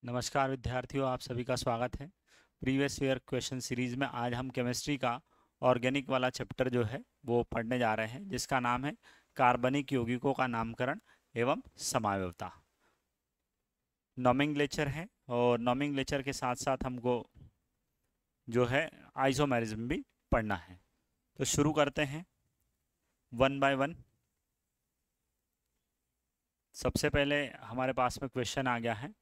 नमस्कार विद्यार्थियों, आप सभी का स्वागत है। प्रीवियस ईयर क्वेश्चन सीरीज में आज हम केमिस्ट्री का ऑर्गेनिक वाला चैप्टर जो है वो पढ़ने जा रहे हैं, जिसका नाम है कार्बनिक यौगिकों का नामकरण एवं समावयवता। नॉमेनक्लेचर है और नॉमेनक्लेचर के साथ साथ हमको जो है आइसोमेरिज्म भी पढ़ना है। तो शुरू करते हैं वन बाय वन। सबसे पहले हमारे पास में क्वेश्चन आ गया है,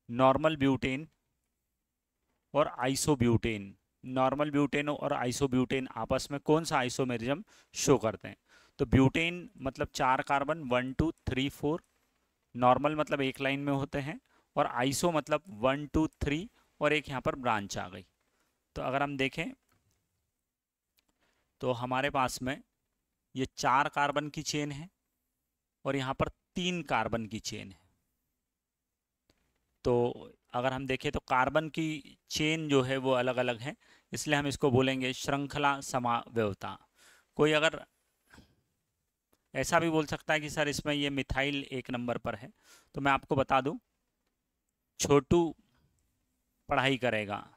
नॉर्मल ब्यूटेन और आइसोब्यूटेन। नॉर्मल ब्यूटेन और आइसोब्यूटेन आपस में कौन सा आइसोमेरिज्म शो करते हैं? तो ब्यूटेन मतलब 4 कार्बन 1 2 3 4, नॉर्मल मतलब एक लाइन में होते हैं, और आइसो मतलब 1 2 3 और एक यहाँ पर ब्रांच आ गई। तो अगर हम देखें तो हमारे पास में ये 4 कार्बन की चेन है और यहाँ पर 3 कार्बन की चेन है। तो अगर हम देखें तो कार्बन की चेन जो है वो अलग अलग है, इसलिए हम इसको बोलेंगे श्रृंखला समावयवता। कोई अगर ऐसा भी बोल सकता है कि सर इसमें ये मिथाइल 1 नंबर पर है, तो मैं आपको बता दूं, छोटू पढ़ाई करेगा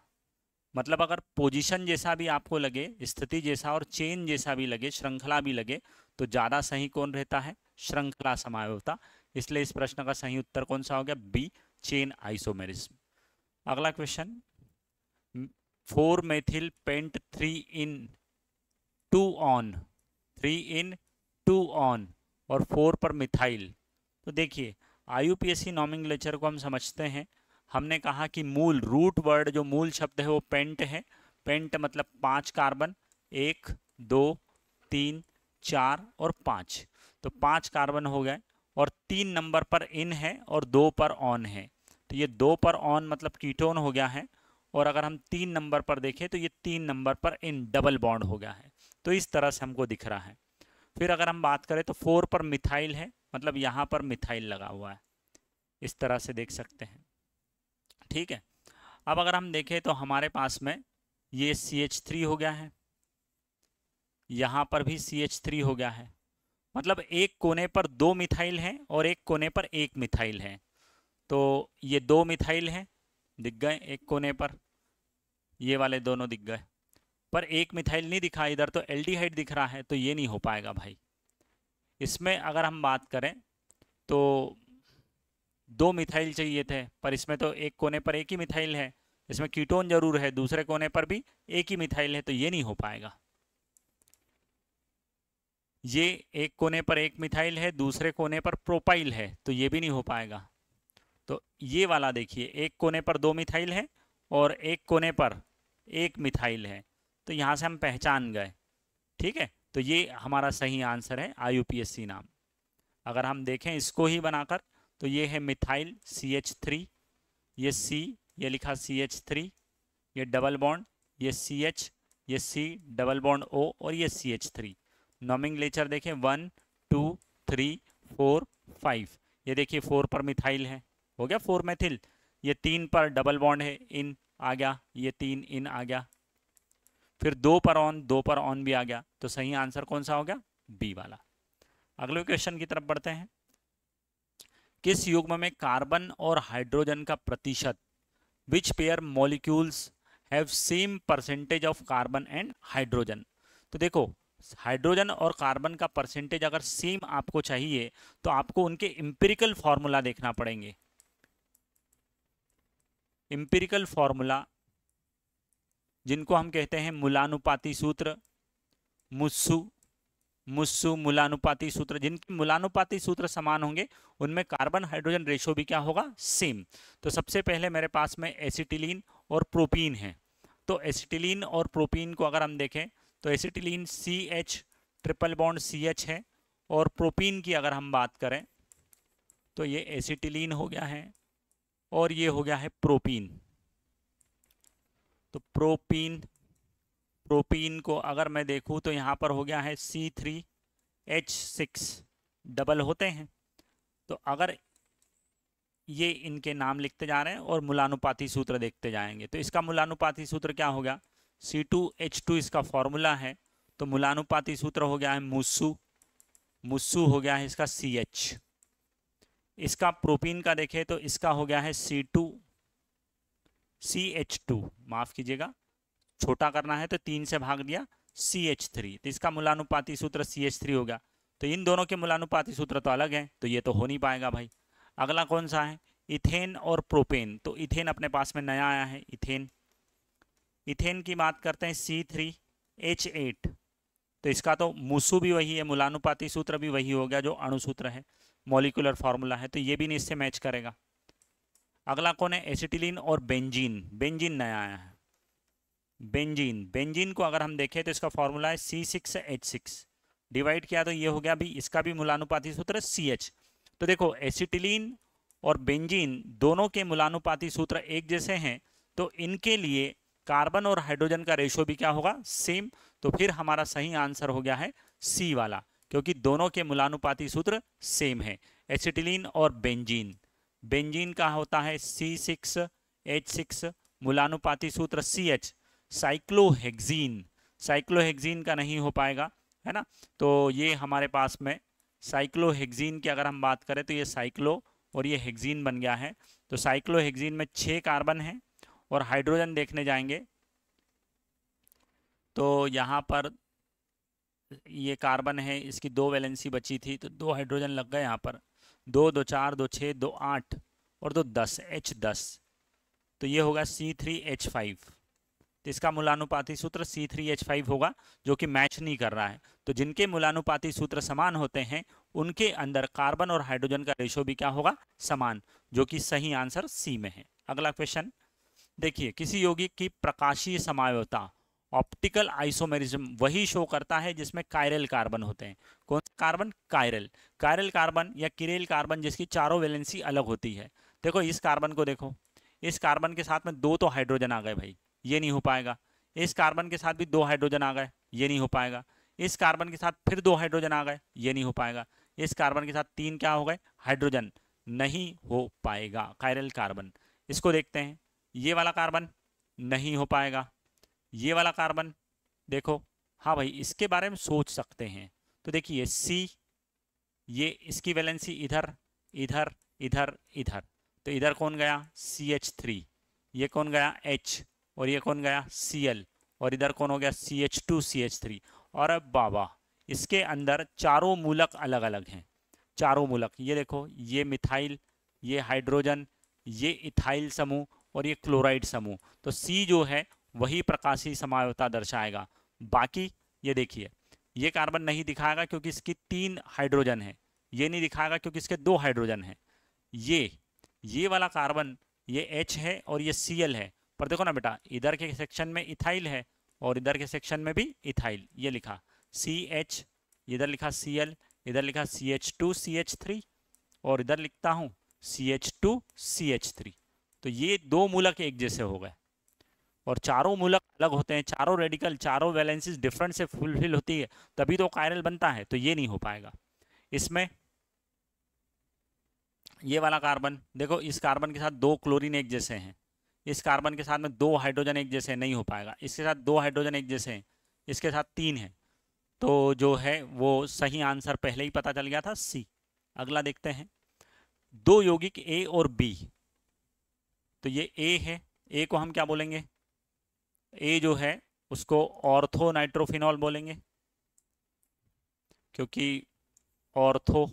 मतलब अगर पोजीशन जैसा भी आपको लगे, स्थिति जैसा और चेन जैसा भी लगे, श्रृंखला भी लगे, तो ज़्यादा सही कौन रहता है? श्रृंखला समावयवता। इसलिए इस प्रश्न का सही उत्तर कौन सा हो गया? B, chain isomerism. अगला question, 4 methyl pent 3 in 2 on और 4 पर मिथाइल। तो देखिए, आईयूपीएससी नॉमेनक्लेचर को हम समझते हैं। हमने कहा कि मूल रूट वर्ड जो मूल शब्द है वो पेंट है। पेंट मतलब 5 कार्बन, 1 2 3 4 और 5। तो 5 कार्बन हो गए और 3 नंबर पर इन है और 2 पर ऑन है। तो ये 2 पर ऑन मतलब कीटोन हो गया है। और अगर हम 3 नंबर पर देखें तो ये 3 नंबर पर इन डबल बॉन्ड हो गया है। तो इस तरह से हमको दिख रहा है। फिर अगर हम बात करें तो 4 पर मिथाइल है, मतलब यहाँ पर मिथाइल लगा हुआ है, इस तरह से देख सकते हैं। ठीक है। अब अगर हम देखें तो हमारे पास में ये CH3 हो गया है, यहाँ पर भी CH3 हो गया है। मतलब एक कोने पर 2 मिथाइल हैं और एक कोने पर 1 मिथाइल है। तो ये 2 मिथाइल हैं, दिख गए एक कोने पर, ये वाले दोनों दिख गए, पर एक मिथाइल नहीं दिखा। इधर तो एल्डिहाइड दिख रहा है, तो ये नहीं हो पाएगा भाई। इसमें अगर हम बात करें तो 2 मिथाइल चाहिए थे, पर इसमें तो एक कोने पर एक ही मिथाइल है। इसमें कीटोन जरूर है, दूसरे कोने पर भी एक ही मिथाइल है, तो ये नहीं हो पाएगा। ये एक कोने पर एक मिथाइल है, दूसरे कोने पर प्रोपाइल है, तो ये भी नहीं हो पाएगा। तो ये वाला देखिए, एक कोने पर 2 मिथाइल है और एक कोने पर एक मिथाइल है, तो यहाँ से हम पहचान गए। ठीक है, तो ये हमारा सही आंसर है आईयूपीएससी नाम। अगर हम देखें इसको ही बनाकर तो ये है मिथाइल CH3, ये C, ये लिखा CH3, ये डबल बॉन्ड, ये CH, ये C डबल बॉन्ड O और ये CH3। नॉमेनक्लेचर देखें 1 2 3 4 5। ये देखिए 4 पर मिथाइल है, हो गया 4 मेथिल। ये 3 पर डबल बॉन्ड है, इन आ गया, ये 3 इन आ गया। फिर 2 पर ऑन भी आ गया। तो सही आंसर कौन सा हो गया? बी वाला। अगले क्वेश्चन की तरफ बढ़ते हैं। किस युग्म में कार्बन और हाइड्रोजन का प्रतिशत, which pair molecules have same percentage of carbon and hydrogen? तो देखो, हाइड्रोजन और कार्बन का परसेंटेज अगर सेम आपको चाहिए तो आपको उनके इंपिरिकल फॉर्मूला देखना पड़ेंगे। इंपिरिकल फॉर्मूला जिनको हम कहते हैं मूलानुपाती सूत्र, मुस्सू मुस्सू मूलानुपाती सूत्र, जिनके मूलानुपाती सूत्र समान होंगे उनमें कार्बन हाइड्रोजन रेशो भी क्या होगा? सेम। तो सबसे पहले मेरे पास में एसिटिलीन और प्रोपीन है। तो एसिटिलीन और प्रोपीन को अगर हम देखें तो acetylene CH triple bond CH है, और प्रोपीन की अगर हम बात करें तो ये एसिटिलीन हो गया है और ये हो गया है प्रोपीन। तो प्रोपीन प्रोपीन को अगर मैं देखूं तो यहाँ पर हो गया है C3H6, डबल होते हैं। तो अगर ये इनके नाम लिखते जा रहे हैं और मूलानुपाती सूत्र देखते जाएंगे तो इसका मूलानुपाती सूत्र क्या हो गया? C2H2 इसका फॉर्मूला है, तो मूलानुपाती सूत्र हो गया है मुस्सू, मुस्सू हो गया है इसका CH। इसका प्रोपीन का देखें तो इसका हो गया है C2 CH2, माफ कीजिएगा, छोटा करना है तो 3 से भाग दिया CH3, तो इसका मूलानुपाती सूत्र CH3 हो गया। तो इन दोनों के मूलानुपाती सूत्र तो अलग हैं, तो ये तो हो नहीं पाएगा भाई। अगला कौन सा है, इथेन और प्रोपेन। तो इथेन अपने पास में नया आया है, इथेन। इथेन की बात करते हैं C3H8, तो इसका तो मूसू भी वही है, मूलानुपाती सूत्र भी वही हो गया जो अणु सूत्र है, मॉलिक्यूलर फॉर्मूला है, तो ये भी नहीं इससे मैच करेगा। अगला कौन है, एसिटिलीन और बेंजीन। बेंजीन नया आया है, बेंजीन। बेंजीन को अगर हम देखें तो इसका फॉर्मूला है C6H6, डिवाइड किया तो ये हो गया भी, इसका भी मूलानुपाती सूत्र CH। तो देखो एसिटिलीन और बेंजीन दोनों के मूलानुपाती सूत्र एक जैसे हैं, तो इनके लिए कार्बन और हाइड्रोजन का रेशो भी क्या होगा, सेम। तो फिर हमारा सही आंसर हो गया है C वाला, क्योंकि दोनों के मूलानुपाती सूत्र सेम है, एसिटिलीन और बेंजीन। बेंजीन का होता है C6H6, मूलानुपाती सूत्र CH। साइक्लोहेक्सीन, साइक्लोहेक्सीन का नहीं हो पाएगा, है ना। तो ये हमारे पास में साइक्लोहेक्सीन की अगर हम बात करें तो ये साइक्लो और ये हेक्सीन बन गया है। तो साइक्लोहेक्सीन में 6 कार्बन है, और हाइड्रोजन देखने जाएंगे तो यहाँ पर ये कार्बन है, इसकी 2 वैलेंसी बची थी, तो 2 हाइड्रोजन लग गए यहाँ पर, 2 2 4 2 6 2 8 और 2 10, H10। तो ये होगा C3H5, तो इसका मूलानुपाती सूत्र C3H5 होगा, जो कि मैच नहीं कर रहा है। तो जिनके मूलानुपाती सूत्र समान होते हैं उनके अंदर कार्बन और हाइड्रोजन का रेशो भी क्या होगा, समान, जो कि सही आंसर C में है। अगला क्वेश्चन देखिए, किसी यौगिक की प्रकाशीय समायोता, ऑप्टिकल आइसोमेरिज्म वही शो करता है जिसमें कायरल कार्बन होते हैं। कौन सा कार्बन, कायरल। कायरल कार्बन या किरेल कार्बन जिसकी चारों वैलेंसी अलग होती है। देखो इस कार्बन को देखो, इस कार्बन के साथ में 2 तो हाइड्रोजन आ गए भाई, ये नहीं हो पाएगा। इस कार्बन के साथ भी 2 हाइड्रोजन आ गए, ये नहीं हो पाएगा। इस कार्बन के साथ फिर 2 हाइड्रोजन आ गए, ये नहीं हो पाएगा। इस कार्बन के साथ 3 क्या हो गए, हाइड्रोजन, नहीं हो पाएगा कायरल कार्बन। इसको देखते हैं, ये वाला कार्बन नहीं हो पाएगा, ये वाला कार्बन देखो, हाँ भाई इसके बारे में सोच सकते हैं। तो देखिए C, ये इसकी वैलेंसी इधर इधर इधर इधर, तो इधर कौन गया CH3, ये कौन गया H, और ये कौन गया Cl, और इधर कौन हो गया CH2 CH3। और अब बाबा इसके अंदर चारों मूलक अलग अलग हैं, चारों मूलक, ये देखो, ये मिथाइल, ये हाइड्रोजन, ये इथाइल समूह और ये क्लोराइड समूह। तो C जो है वही प्रकाशीय समायोता दर्शाएगा। बाकी ये देखिए, ये कार्बन नहीं दिखाएगा क्योंकि इसकी 3 हाइड्रोजन है, ये नहीं दिखाएगा क्योंकि इसके 2 हाइड्रोजन है। ये वाला कार्बन, ये H है और ये Cl है, पर देखो ना बेटा, इधर के सेक्शन में इथाइल है और इधर के सेक्शन में भी इथाइल, ये लिखा CH, इधर लिखा Cl, इधर लिखा CH2 CH3 और इधर लिखता हूँ CH2 CH3। तो ये 2 मूलक एक जैसे हो गए, और चारों मूलक अलग होते हैं, चारों रेडिकल, चारों वैलेंसीज डिफरेंट से फुलफिल होती है, तभी तो कायरल बनता है, तो ये नहीं हो पाएगा। इसमें ये वाला कार्बन देखो, इस कार्बन के साथ 2 क्लोरीन एक जैसे हैं, इस कार्बन के साथ में 2 हाइड्रोजन एक जैसे नहीं हो पाएगा, इसके साथ 2 हाइड्रोजन एक जैसे हैं, इसके साथ 3 है, तो जो है वो सही आंसर पहले ही पता चल गया था, C। अगला देखते हैं, 2 यौगिक A और B, तो ये A है, A को हम क्या बोलेंगे, A जो है उसको ऑर्थो नाइट्रोफिनॉल बोलेंगे, क्योंकि ऑर्थो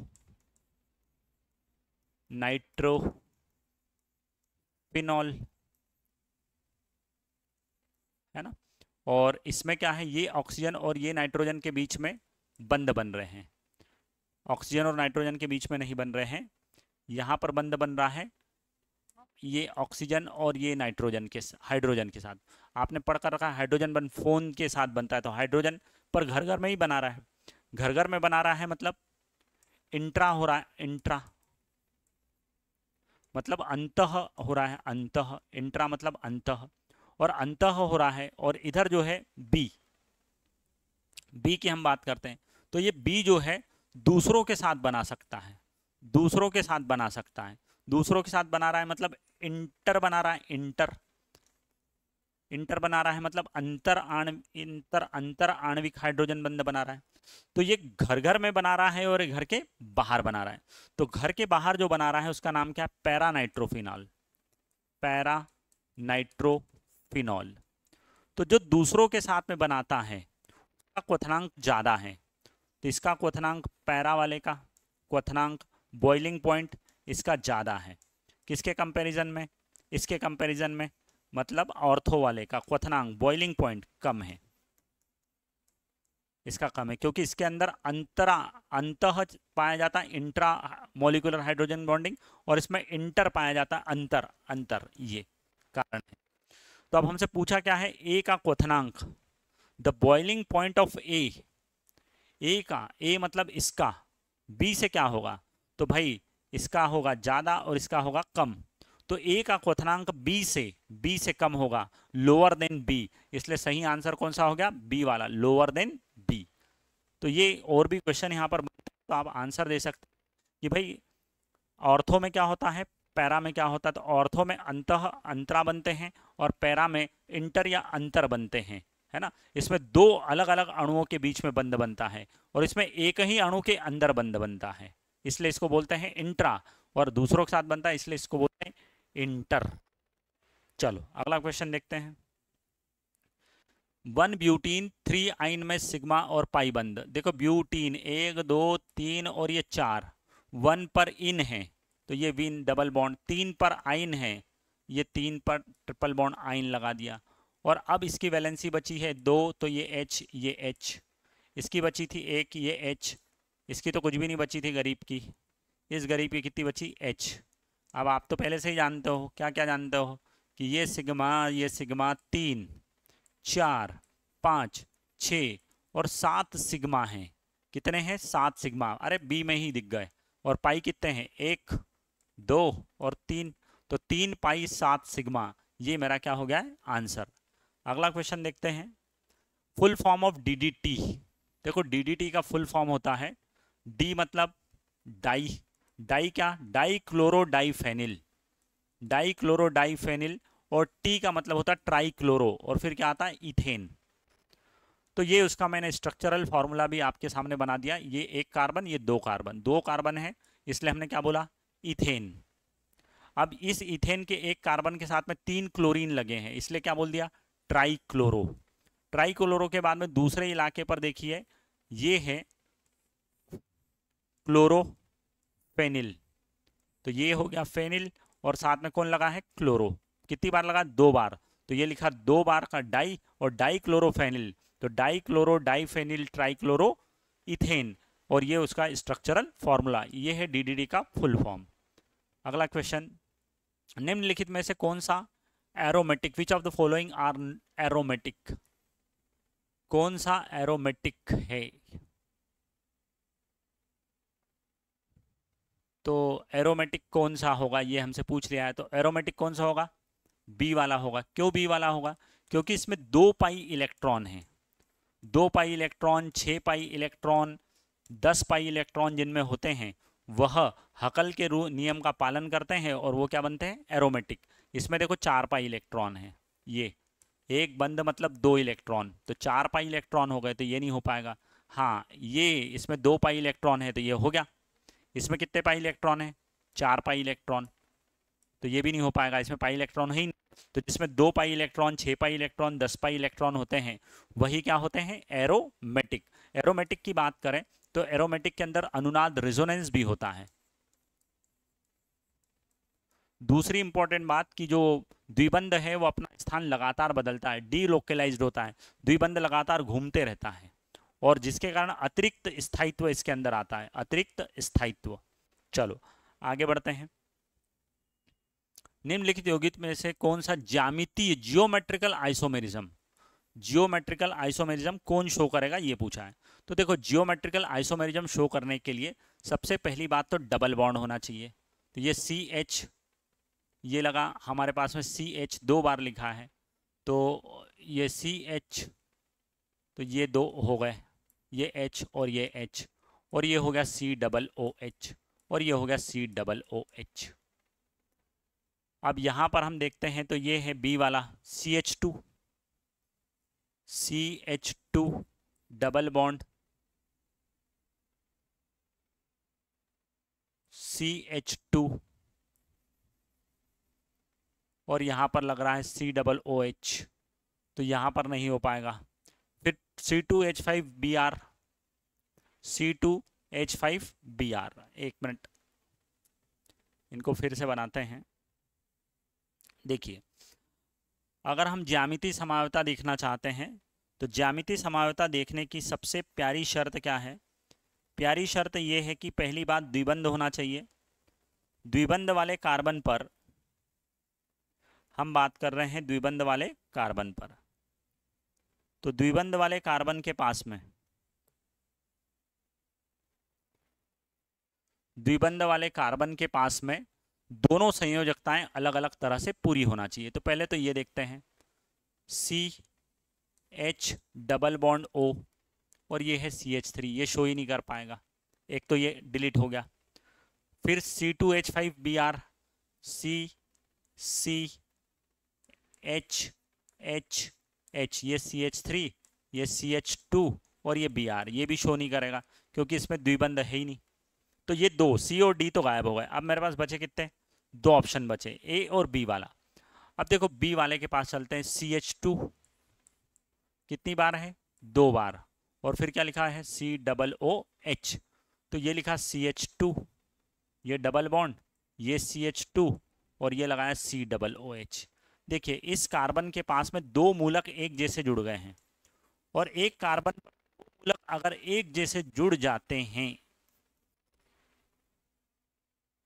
नाइट्रोफिनॉल है ना। और इसमें क्या है, ये ऑक्सीजन और ये नाइट्रोजन के बीच में बंध बन रहे हैं, ऑक्सीजन और नाइट्रोजन के बीच में नहीं बन रहे हैं, यहाँ पर बंध बन रहा है, ये ऑक्सीजन और ये नाइट्रोजन के हाइड्रोजन के साथ। आपने पढ़कर रखा है हाइड्रोजन बन फोन के साथ बनता है, तो हाइड्रोजन पर घर घर में ही बना रहा है, घर घर में बना रहा है, मतलब इंट्रा हो रहा है, इंट्रा मतलब अंतः हो रहा है, अंतः, इंट्रा मतलब अंतः, और अंतः हो रहा है। और इधर जो है बी, बी की हम बात करते हैं, तो ये बी जो है दूसरों के साथ बना सकता है, दूसरों के साथ बना सकता है, दूसरों के साथ बना रहा है मतलब इंटर बना रहा है, इंटर, इंटर बना रहा है मतलब अंतर आणविक हाइड्रोजन बंध बना रहा है। तो ये घर घर में बना रहा है और घर के बाहर बना रहा है। तो घर के बाहर जो बना रहा है उसका नाम क्या है, पैरा नाइट्रोफिनॉल, पैरा नाइट्रोफिनॉल। तो जो दूसरों के साथ में बनाता है उसका क्वथनांक ज़्यादा है, तो इसका क्वथनांक पैरा वाले का क्वथनांक बॉइलिंग पॉइंट इसका ज़्यादा है। किसके कंपैरिजन में? इसके कंपैरिजन में, मतलब ऑर्थो वाले का क्वथनांक बॉइलिंग पॉइंट कम है, इसका कम है, क्योंकि इसके अंदर अंतः पाया जाता है इंट्रा मॉलिक्यूलर हाइड्रोजन बॉन्डिंग, और इसमें इंटर पाया जाता है अंतर अंतर, ये कारण है। तो अब हमसे पूछा क्या है? ए का क्वथनांक, द बॉइलिंग पॉइंट ऑफ ए का, ए मतलब इसका, बी से क्या होगा? तो भाई इसका होगा ज़्यादा और इसका होगा कम, तो ए का क्वथनांक बी से कम होगा, लोअर देन बी, इसलिए सही आंसर कौन सा हो गया? बी वाला, लोअर देन बी। तो ये और भी क्वेश्चन यहाँ पर, तो आप आंसर दे सकते कि भाई ऑर्थो में क्या होता है, पैरा में क्या होता है। तो ऑर्थो में अंतरा बनते हैं और पैरा में इंटर या अंतर बनते हैं, है ना। इसमें दो अलग अलग अणुओं के बीच में बंध बनता है, और इसमें एक ही अणु के अंदर बंध बनता है, इसलिए इसको बोलते हैं इंट्रा, और दूसरों के साथ बनता है इसलिए इसको बोलते हैं इंटर। चलो अगला क्वेश्चन देखते हैं। 1 ब्यूटीन 3 आइन में सिग्मा और पाई बंध। देखो ब्यूटीन 1 2 3 और ये 4, 1 पर इन है तो ये विन डबल बॉन्ड, 3 पर आइन है, ये 3 पर ट्रिपल बॉन्ड आइन लगा दिया, और अब इसकी वैलेंसी बची है 2, तो ये H, इसकी बची थी 1, ये H, इसकी तो कुछ भी नहीं बची थी गरीब की, इस गरीब की कितनी बची? H। अब आप तो पहले से ही जानते हो, क्या क्या जानते हो, कि ये सिग्मा 3 4 5 6 और 7 सिग्मा हैं। कितने हैं? 7 सिग्मा, अरे बी में ही दिख गए। और पाई कितने हैं? 1 2 और 3, तो 3 पाई 7 सिग्मा, ये मेरा क्या हो गया है? आंसर। अगला क्वेश्चन देखते हैं। Full form of DDT. देखो डीडीटी का फुल फॉर्म होता है, डी मतलब डाई, डाई क्या? Die chloro diphenyl, die chloro diphenyl, और टी का मतलब होता है ट्राई क्लोरो, और फिर क्या आता है? इथेन। तो ये उसका मैंने स्ट्रक्चरल फॉर्मूला भी आपके सामने बना दिया। ये एक कार्बन, ये दो कार्बन है, इसलिए हमने क्या बोला? इथेन। अब इस इथेन के एक कार्बन के साथ में 3 क्लोरीन लगे हैं, इसलिए क्या बोल दिया? Try chloro. ट्राई क्लोरो के बाद में दूसरे इलाके पर देखिए, ये है क्लोरोफेनिल, तो ये हो गया फेनिल, और साथ में कौन लगा है? क्लोरो। कितनी बार लगा? 2 बार, तो ये लिखा 2 बार का डाई, और डाई क्लोरोफेनिल, तो die chloro diphenyl trichloro ethane, और ये उसका स्ट्रक्चरल फॉर्मूला, ये है डीडीडी का फुल फॉर्म। अगला क्वेश्चन, निम्नलिखित में से कौन सा aromatic, which of the following are aromatic, कौन सा एरोमेटिक है? तो एरोमेटिक कौन सा होगा, ये हमसे पूछ लिया है, तो एरोमेटिक कौन सा होगा? बी वाला होगा। क्यों बी वाला होगा? क्योंकि इसमें 2 पाई इलेक्ट्रॉन है, 2 pi electron, 6 pi electron, 10 pi electron जिनमें होते हैं, वह हकल के नियम का पालन करते हैं, और वो क्या बनते हैं? एरोमेटिक। इसमें देखो 4 पाई इलेक्ट्रॉन है, ये एक बंद मतलब 2 इलेक्ट्रॉन, तो 4 पाई इलेक्ट्रॉन हो गए, तो ये नहीं हो पाएगा। हाँ, ये इसमें 2 पाई इलेक्ट्रॉन है, तो ये हो गया। इसमें कितने पाई इलेक्ट्रॉन है? 4 पाई इलेक्ट्रॉन, तो ये भी नहीं हो पाएगा, इसमें पाई इलेक्ट्रॉन है ही नहीं। तो जिसमें 2 pi electron, 6 pi electron, 10 pi electron होते हैं, वही क्या होते हैं? एरोमेटिक। एरोमेटिक की बात करें तो एरोमेटिक के अंदर अनुनाद रेजोनेंस भी होता है। दूसरी इंपॉर्टेंट बात कि जो द्विबंध है वो अपना स्थान लगातार बदलता है, डीलोकलाइज्ड होता है, द्विबंध लगातार घूमते रहता है, और जिसके कारण अतिरिक्त स्थायित्व इसके अंदर आता है, अतिरिक्त स्थायित्व। चलो आगे बढ़ते हैं। निम्नलिखित यौगिक में से कौन सा ज्यामितीय जियोमेट्रिकल आइसोमेरिज्म, जियोमेट्रिकल आइसोमेरिज्म कौन शो करेगा, ये पूछा है। तो देखो जियोमेट्रिकल आइसोमेरिज्म शो करने के लिए सबसे पहली बात तो डबल बॉन्ड होना चाहिए, तो ये CH, ये लगा हमारे पास में CH 2 बार लिखा है, तो ये CH, तो ये 2 हो गए, ये H और ये H, और ये हो गया COOH, और ये हो गया COOH। अब यहां पर हम देखते हैं तो ये है B वाला CH2 डबल बॉन्ड CH2, और यहाँ पर लग रहा है COOH, तो यहाँ पर नहीं हो पाएगा। फिर C2H5Br, C2H5Br, एक मिनट इनको फिर से बनाते हैं। देखिए, अगर हम ज्यामितीय समावयवता देखना चाहते हैं तो ज्यामितीय समावयवता देखने की सबसे प्यारी शर्त क्या है? प्यारी शर्त यह है कि पहली बात द्विबंध होना चाहिए। द्विबंध वाले कार्बन पर हम बात कर रहे हैं, द्विबंध वाले कार्बन पर, तो द्विबंध वाले कार्बन के पास में, द्विबंध वाले कार्बन के पास में दोनों संयोजकताएं अलग अलग तरह से पूरी होना चाहिए। तो पहले तो ये देखते हैं, CH डबल बॉन्ड O और ये है CH3, ये शो ही नहीं कर पाएगा, एक तो ये डिलीट हो गया। फिर C2H5Br, CH ये CH3, ये CH2 और ये Br, ये भी शो नहीं करेगा क्योंकि इसमें द्विबंध है ही नहीं। तो ये दो C और D तो गायब हो गए। अब मेरे पास बचे कितने? दो ऑप्शन बचे, A और B वाला। अब देखो B वाले के पास चलते हैं। CH2 कितनी बार है? 2 बार। और फिर क्या लिखा है? COOH, तो ये लिखा CH2, ये डबल बॉन्ड, ये CH2 और ये लगाया COOH। देखिए, इस कार्बन के पास में दो मूलक एक जैसे जुड़ गए हैं, और एक कार्बन मूलक अगर एक जैसे जुड़ जाते हैं,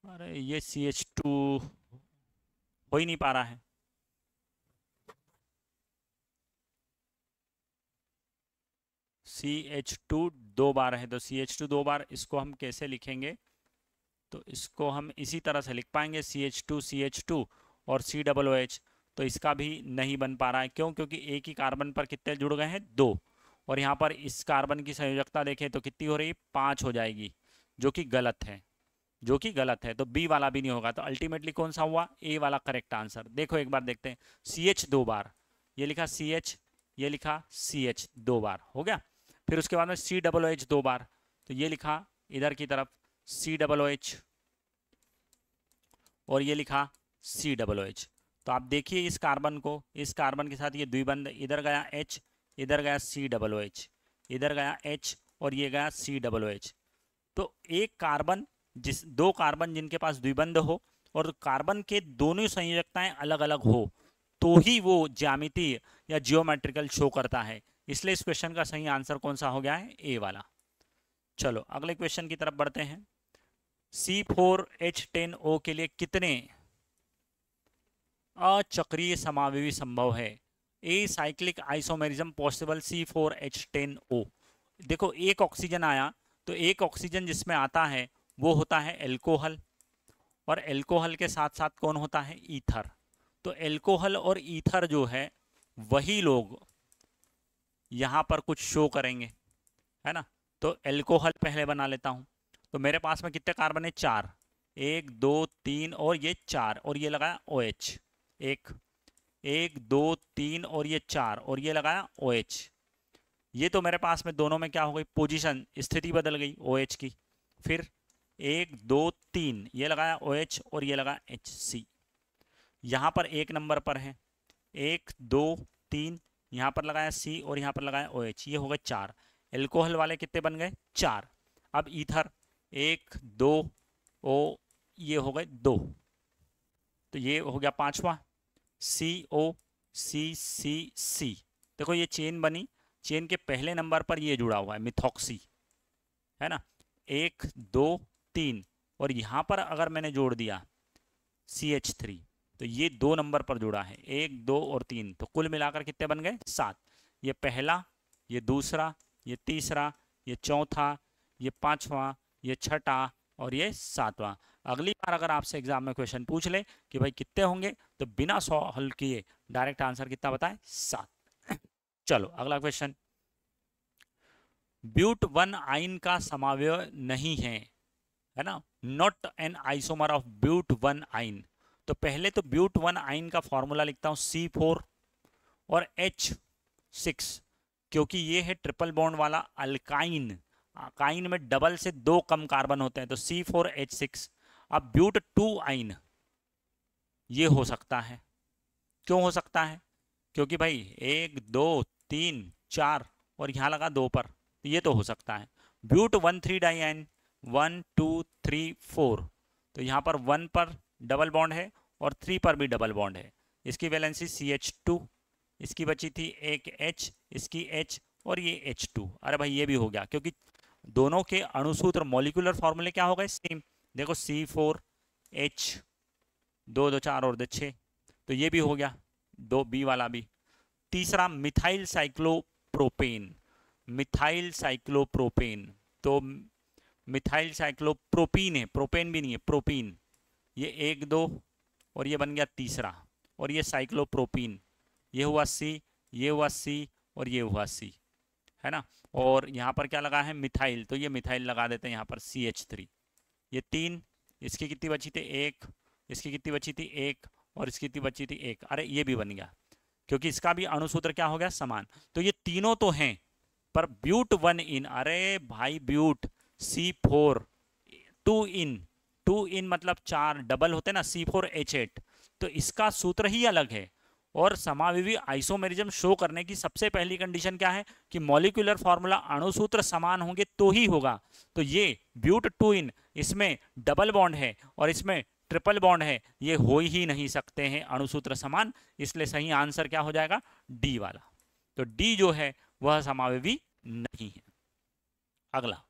अरे ये CH2 हो ही नहीं पा रहा है, CH2 2 बार है, तो CH2 2 बार, इसको हम कैसे लिखेंगे? तो इसको हम इसी तरह से लिख पाएंगे, CH2 और COOH। तो इसका भी नहीं बन पा रहा है, क्यों? क्योंकि एक ही कार्बन पर कितने जुड़ गए हैं? 2। और यहाँ पर इस कार्बन की संयोजकता देखें तो कितनी हो रही है? 5 हो जाएगी, जो कि गलत है, जो कि गलत है। तो बी वाला भी नहीं होगा, तो अल्टीमेटली कौन सा हुआ? ए वाला करेक्ट आंसर। देखो एक बार देखते हैं, CH 2 बार, ये लिखा CH, ये लिखा CH 2 बार, हो गया। फिर उसके बाद में COOH 2 बार, तो ये लिखा इधर की तरफ COOH और ये लिखा COOH। तो आप देखिए इस कार्बन को, इस कार्बन के साथ ये द्विबंध, इधर गया H, इधर गया COOH, इधर गया H और ये गया COOH। तो एक कार्बन, दो कार्बन जिनके पास द्विबंध हो और कार्बन के दोनों संयोजकताएं अलग अलग हो, तो ही वो ज्यामितीय या जियोमेट्रिकल शो करता है। इसलिए इस क्वेश्चन का सही आंसर कौन सा हो गया है? ए वाला। चलो अगले क्वेश्चन की तरफ बढ़ते हैं। C4H10O के लिए कितने अचक्रीय समावेशी संभव है? A cyclic isomerism possible C4H10O। देखो एक ऑक्सीजन आया, तो एक ऑक्सीजन जिसमें आता है वो होता है एल्कोहल, और एल्कोहल के साथ साथ कौन होता है? ईथर। तो एल्कोहल और ईथर जो है वही लोग यहां पर कुछ शो करेंगे, है ना। तो एल्कोहल पहले बना लेता हूं। तो मेरे पास में कितने कार्बन है? 4, 1 2 3 और ये 4, और ये लगाया OH, 1 2 3 और ये 4 और ये लगाया OH। ये तो मेरे पास में दोनों में क्या हो गई? पोजीशन, स्थिति बदल गई OH की। फिर 1 2 3 ये लगाया OH और ये लगा HC। यहाँ पर एक नंबर पर है 1 2 3, यहाँ पर लगाया C और यहाँ पर लगाया OH, ये हो गए 4। एल्कोहल वाले कितने बन गए? 4। अब ईथर 1 2 O, ये हो गए 2, तो ये हो गया 5वां COCCC। देखो ये चेन बनी, चेन के पहले नंबर पर ये जुड़ा हुआ है मिथॉक्सी, है ना। 1 2 3 और यहाँ पर अगर मैंने जोड़ दिया CH3, तो ये 2 नंबर पर जुड़ा है, 1 2 और 3, तो कुल मिलाकर कितने बन गए? 7। ये पहला, ये दूसरा, ये तीसरा, ये चौथा, ये 5वां, ये छठा और ये 7वां। अगली बार अगर आपसे एग्जाम में क्वेश्चन पूछ ले कि भाई कितने होंगे, तो बिना हल किए डायरेक्ट आंसर कितना बताएं? 7। चलो अगला क्वेश्चन। ब्यूट 1 आइन का समावयव नहीं है ना, not an isomer of but 1 yne. तो पहले तो ब्यूट 1 आइन का फॉर्मूला लिखता हूं C4 और H6, क्योंकि ये है ट्रिपल बॉन्ड वाला अल्काइन। अल्काइन में डबल से 2 कम कार्बन होते हैं, तो C4H6। अब ब्यूट 2 आइन ये हो सकता है, क्यों हो सकता है? क्योंकि भाई 1 2 3 4 और यहाँ लगा 2 पर, तो ये तो हो सकता है। ब्यूट 1,3 डाइएन 1 2 3 4, तो यहाँ पर 1 पर डबल बॉन्ड है और 3 पर भी डबल बॉन्ड है। इसकी वैलेंसी CH2, इसकी बची थी एक H, इसकी H और ये H2। अरे भाई ये भी हो गया, क्योंकि दोनों के अणुसूत्र मॉलिक्यूलर फॉर्मूले क्या हो गए? सेम। देखो C4H, 2 2 4 और 2 6, तो ये भी हो गया, 2 B वाला भी। तीसरा मिथाइल साइक्लोप्रोपेन, मिथाइल साइक्लोप्रोपेन, तो मिथाइल साइक्लोप्रोपीन है, प्रोपेन भी नहीं है, प्रोपीन। ये 1 2 और ये बन गया तीसरा, और ये साइक्लोप्रोपीन, ये हुआ C, ये हुआ C और ये हुआ C, है ना। और यहाँ पर क्या लगा है? मिथाइल, तो ये मिथाइल लगा देते हैं यहाँ पर CH3। ये 3, इसकी कितनी बची थी? 1, इसकी कितनी बची थी? 1 और इसकी कितनी बची थी? 1। अरे ये भी बन गया, क्योंकि इसका भी अणुसूत्र क्या हो गया? समान। तो ये तीनों तो हैं, पर ब्यूट 1 इन, अरे भाई ब्यूट C4 2 इन, 2 इन मतलब 4 डबल होते ना, C4H8, तो इसका सूत्र ही अलग है। और समाविवी आइसोमेरिज्म शो करने की सबसे पहली कंडीशन क्या है? कि मॉलिक्यूलर फॉर्मूला अणुसूत्र समान होंगे तो ही होगा। तो ये ब्यूट 2 इन, इसमें डबल बॉन्ड है और इसमें ट्रिपल बॉन्ड है, ये हो ही नहीं सकते हैं अणुसूत्र समान, इसलिए सही आंसर क्या हो जाएगा? डी वाला। तो डी जो है वह समाविवी नहीं है। अगला,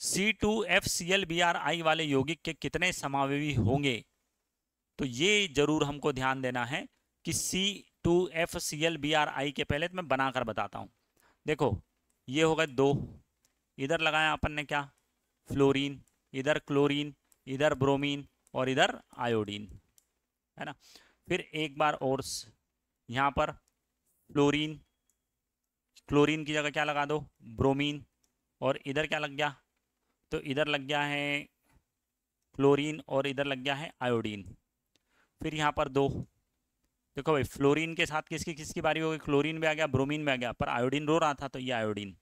C2FClBrI वाले यौगिक के कितने समाविवी होंगे? तो ये जरूर हमको ध्यान देना है कि C2FClBrI के पहले तो मैं बनाकर बताता हूं। देखो ये हो गए 2, इधर लगाया अपन ने क्या? फ्लोरीन, इधर क्लोरीन, इधर ब्रोमीन और इधर आयोडीन, है ना। फिर एक बार और यहाँ पर फ्लोरीन, क्लोरीन की जगह क्या लगा दो? ब्रोमीन, और इधर क्या लग गया? तो इधर लग गया है क्लोरीन और इधर लग गया है आयोडीन। फिर यहाँ पर 2, देखो भाई फ्लोरीन के साथ किसकी किसकी बारी हो गई? क्लोरीन भी आ गया, ब्रोमीन भी आ गया, पर आयोडीन रो रहा था तो ये आयोडीन।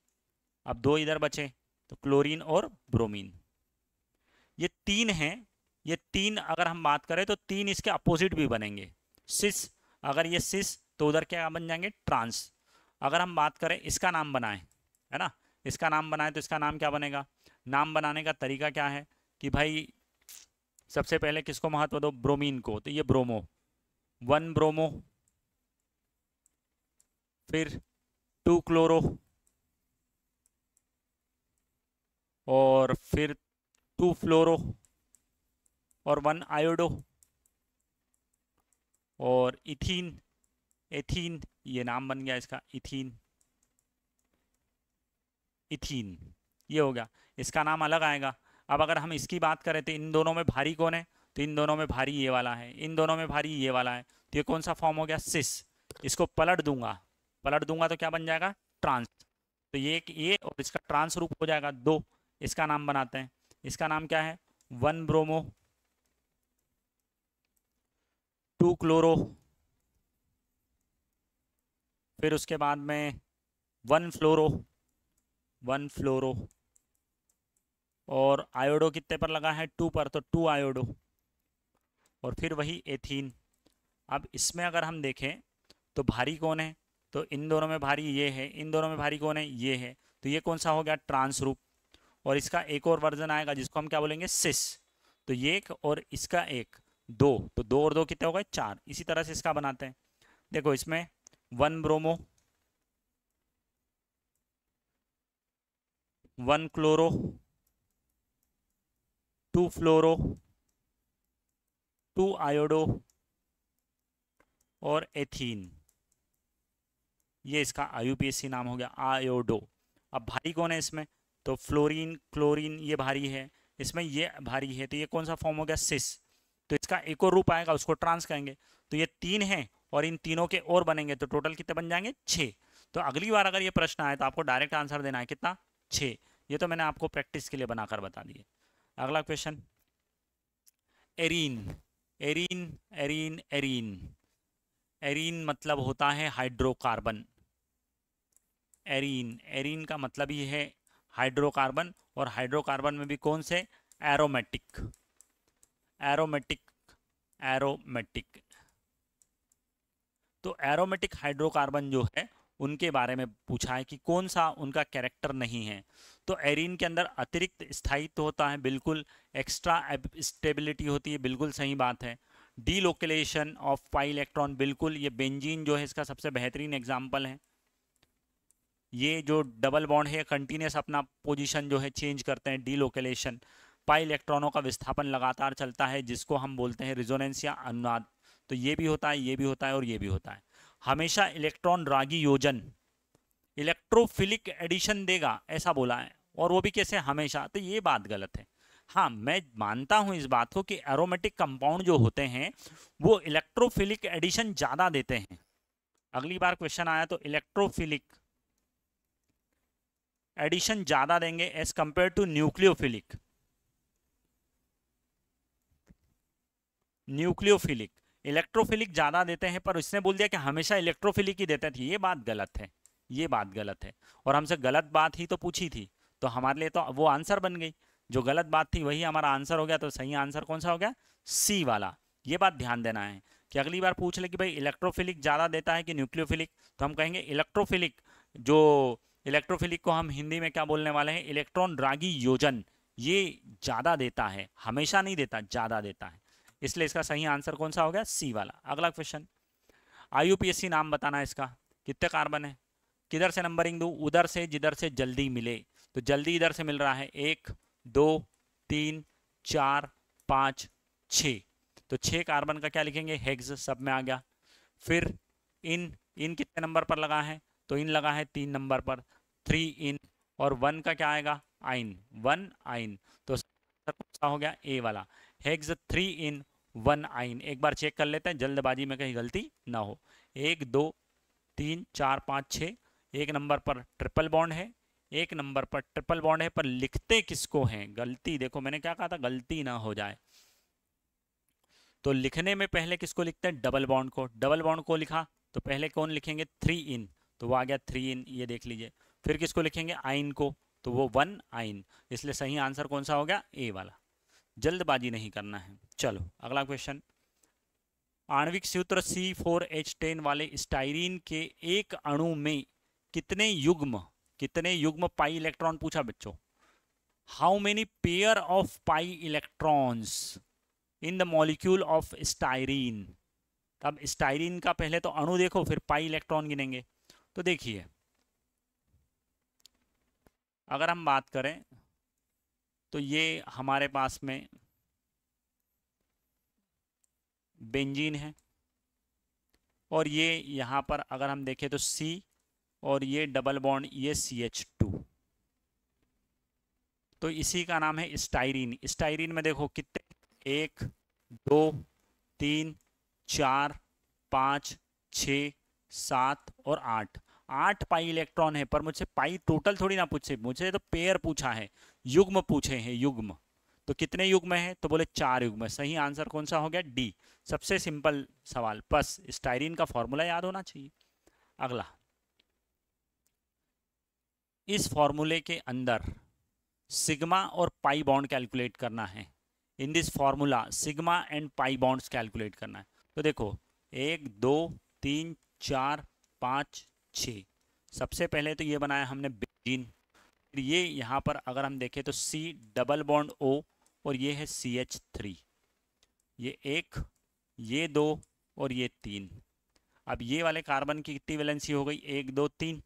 अब 2 इधर बचे, तो क्लोरीन और ब्रोमीन। ये 3 हैं, ये 3 अगर हम बात करें तो 3 इसके अपोजिट भी बनेंगे। सिस, अगर ये सिस तो उधर क्या बन जाएंगे? ट्रांस। अगर हम बात करें इसका नाम बनाएं, है ना, इसका नाम बनाए तो इसका नाम क्या बनेगा? नाम बनाने का तरीका क्या है कि भाई सबसे पहले किसको महत्व दो? ब्रोमीन को, तो ये ब्रोमो, 1 ब्रोमो, फिर 2 क्लोरो, और फिर 2 फ्लोरो और 1 आयोडो, और इथीन, एथीन, ये नाम बन गया इसका, इथीन, इथीन, ये हो गया। इसका नाम अलग आएगा। अब अगर हम इसकी बात करें तो इन दोनों में भारी कौन है? तो इन दोनों में भारी ये वाला है, इन दोनों में भारी ये वाला है, तो ये कौन सा फॉर्म हो गया? सिस। इसको पलट दूंगा, पलट दूंगा तो क्या बन जाएगा? ट्रांस। तो ये और इसका ट्रांस रूप हो जाएगा 2। इसका नाम बनाते हैं, इसका नाम क्या है? 1 ब्रोमो, 2 क्लोरो, फिर उसके बाद में 1 फ्लोरो, 1 फ्लोरो, और आयोडो कितने पर लगा है? 2 पर, तो 2 आयोडो, और फिर वही एथीन। अब इसमें अगर हम देखें तो भारी कौन है? तो इन दोनों में भारी ये है, इन दोनों में भारी कौन है? ये है, तो ये कौन सा हो गया? ट्रांस रूप। और इसका एक और वर्जन आएगा जिसको हम क्या बोलेंगे? सिस। तो ये एक और इसका एक, 2, तो 2 और 2 कितने हो गए? 4। इसी तरह से इसका बनाते हैं। देखो इसमें 1 ब्रोमो, 1 क्लोरो, 2 फ्लोरो, 2 आयोडो और एथीन, ये इसका IUPAC नाम हो गया, आयोडो। अब भारी कौन है इसमें? तो फ्लोरीन, क्लोरीन ये भारी है, इसमें ये भारी है, तो ये कौन सा फॉर्म हो गया? सिस। तो इसका एक और रूप आएगा, उसको ट्रांस कहेंगे। तो ये 3 हैं और इन तीनों के और बनेंगे, तो टोटल कितने बन जाएंगे? 6। तो अगली बार अगर ये प्रश्न आए तो आपको डायरेक्ट आंसर देना है कितना? 6। ये तो मैंने आपको प्रैक्टिस के लिए बनाकर बता दिए। अगला question, arene, arene, arene, arene, arene मतलब होता है हाइड्रोकार्बन। एरीन, एरीन का मतलब ही है हाइड्रोकार्बन, और हाइड्रोकार्बन में भी कौन से? एरोमेटिक, एरोमेटिक, एरोमेटिक, तो एरोमेटिक हाइड्रोकार्बन जो है उनके बारे में पूछा है कि कौन सा उनका कैरेक्टर नहीं है। तो एरीन के अंदर अतिरिक्त स्थायित्व होता है, बिल्कुल। एक्स्ट्रा स्टेबिलिटी होती है, बिल्कुल सही बात है। डीलोकेलेशन ऑफ पाई इलेक्ट्रॉन, बिल्कुल। ये बेंजीन जो है इसका सबसे बेहतरीन एग्जाम्पल है। ये जो डबल बॉन्ड है कंटिन्यूस अपना पोजीशन जो है चेंज करते हैं, डीलोकेलेशन। पाई इलेक्ट्रॉनों का विस्थापन लगातार चलता है, जिसको हम बोलते हैं रिजोनेंस या अनुनाद। तो ये भी होता है, ये भी होता है और ये भी होता है। हमेशा इलेक्ट्रॉन रागी योजन, इलेक्ट्रोफिलिक एडिशन देगा, ऐसा बोला है। और वो भी कैसे? हमेशा। तो ये बात गलत है। हाँ, मैं मानता हूं इस बात को कि एरोमेटिक कंपाउंड जो होते हैं वो इलेक्ट्रोफिलिक एडिशन ज्यादा देते हैं। अगली बार क्वेश्चन आया तो इलेक्ट्रोफिलिक एडिशन ज्यादा देंगे as compared to nucleophilic. Nucleophilic, electrophilic ज्यादा देते हैं, पर इसने बोल दिया कि हमेशा इलेक्ट्रोफिलिक ही देते थे। ये बात गलत है, ये बात गलत है। और हमसे गलत बात ही तो पूछी थी, तो हमारे लिए तो वो आंसर बन गई। जो गलत बात थी वही हमारा आंसर हो गया। तो सही आंसर कौन सा हो गया? सी वाला। ये बात ध्यान देना है कि अगली बार पूछ ले कि भाई इलेक्ट्रोफिलिक ज्यादा देता है कि न्यूक्लियोफिलिक, तो हम कहेंगे इलेक्ट्रोफिलिक। जो इलेक्ट्रोफिलिक को हम हिंदी में क्या बोलने वाले हैं? इलेक्ट्रॉन रागी योजन। ये ज्यादा देता है, हमेशा नहीं देता, ज्यादा देता है। इसलिए इसका सही आंसर कौन सा हो गया? सी वाला। अगला क्वेश्चन, आईयूपीएसी नाम बताना है इसका। कितने कार्बन है? किधर से नंबरिंग दूं? उधर से जिधर से जल्दी मिले। तो जल्दी इधर से मिल रहा है, 1 2 3 4 5 6। तो 6 कार्बन का क्या लिखेंगे? हेक्स, सब में आ गया। फिर इन इन कितने नंबर पर लगा है? तो इन लगा है 3 नंबर पर, 3 इन। और 1 का क्या आएगा? आइन, 1 आइन। तो कौन सा हो गया? ए वाला। हेक्स 3 इन 1 आइन। एक बार चेक कर लेते हैं, जल्दबाजी में कहीं गलती ना हो। 1 2 3 4 5 6। एक नंबर पर ट्रिपल बॉन्ड है, एक नंबर पर ट्रिपल बॉन्ड है, पर लिखते किसको हैं? गलती देखो, मैंने क्या कहा था, गलती ना हो जाए। तो लिखने में पहले किसको लिखते हैं? डबल बॉन्ड को। डबल बॉन्ड को लिखा तो पहले कौन लिखेंगे? 3 इन, तो वो आ गया 3 इन, ये देख लीजिए। फिर किसको लिखेंगे? आइन को, तो वो 1 आइन। इसलिए सही आंसर कौन सा हो गया? ए वाला। जल्दबाजी नहीं करना है। चलो अगला क्वेश्चन, आणविक सूत्र C4H10 वाले स्टाइरीन के एक अणु में कितने युग्म पाई इलेक्ट्रॉन पूछा बच्चों। How many pair of pi electrons in the molecule of styrene. अब स्टाइरीन का पहले तो अणु देखो, फिर पाई इलेक्ट्रॉन गिनेंगे। तो देखिए, अगर हम बात करें तो ये हमारे पास में बेंजीन है, और ये यहाँ पर अगर हम देखें तो C, और ये डबल बॉन्ड, ये CH2। तो इसी का नाम है स्टाइरीन। स्टाइरीन में देखो कितने, 1 2 3 4 5 6 7 और 8। 8 पाई इलेक्ट्रॉन है, पर मुझसे पाई टोटल थोड़ी ना पूछे, मुझे तो पेयर पूछा है, युग्म पूछे हैं, युग्म। तो कितने युग्म है? तो बोले 4 युग्म। सही आंसर कौन सा हो गया? डी। सबसे सिंपल सवाल, बस स्टाइरीन का फॉर्मूला याद होना चाहिए। अगला, इस फॉर्मूले के अंदर सिग्मा और पाई बॉन्ड कैलकुलेट करना है। In this formula sigma and pi bonds calculate करना है। तो देखो 1 2 3 4 5 6। सबसे पहले तो ये बनाया हमने बेंजीन। फिर ये यहाँ पर अगर हम देखें तो C डबल बॉन्ड O, और ये है CH3। ये 1, ये 2 और ये 3। अब ये वाले कार्बन की कितनी वैलेंसी हो गई? 1 2 3।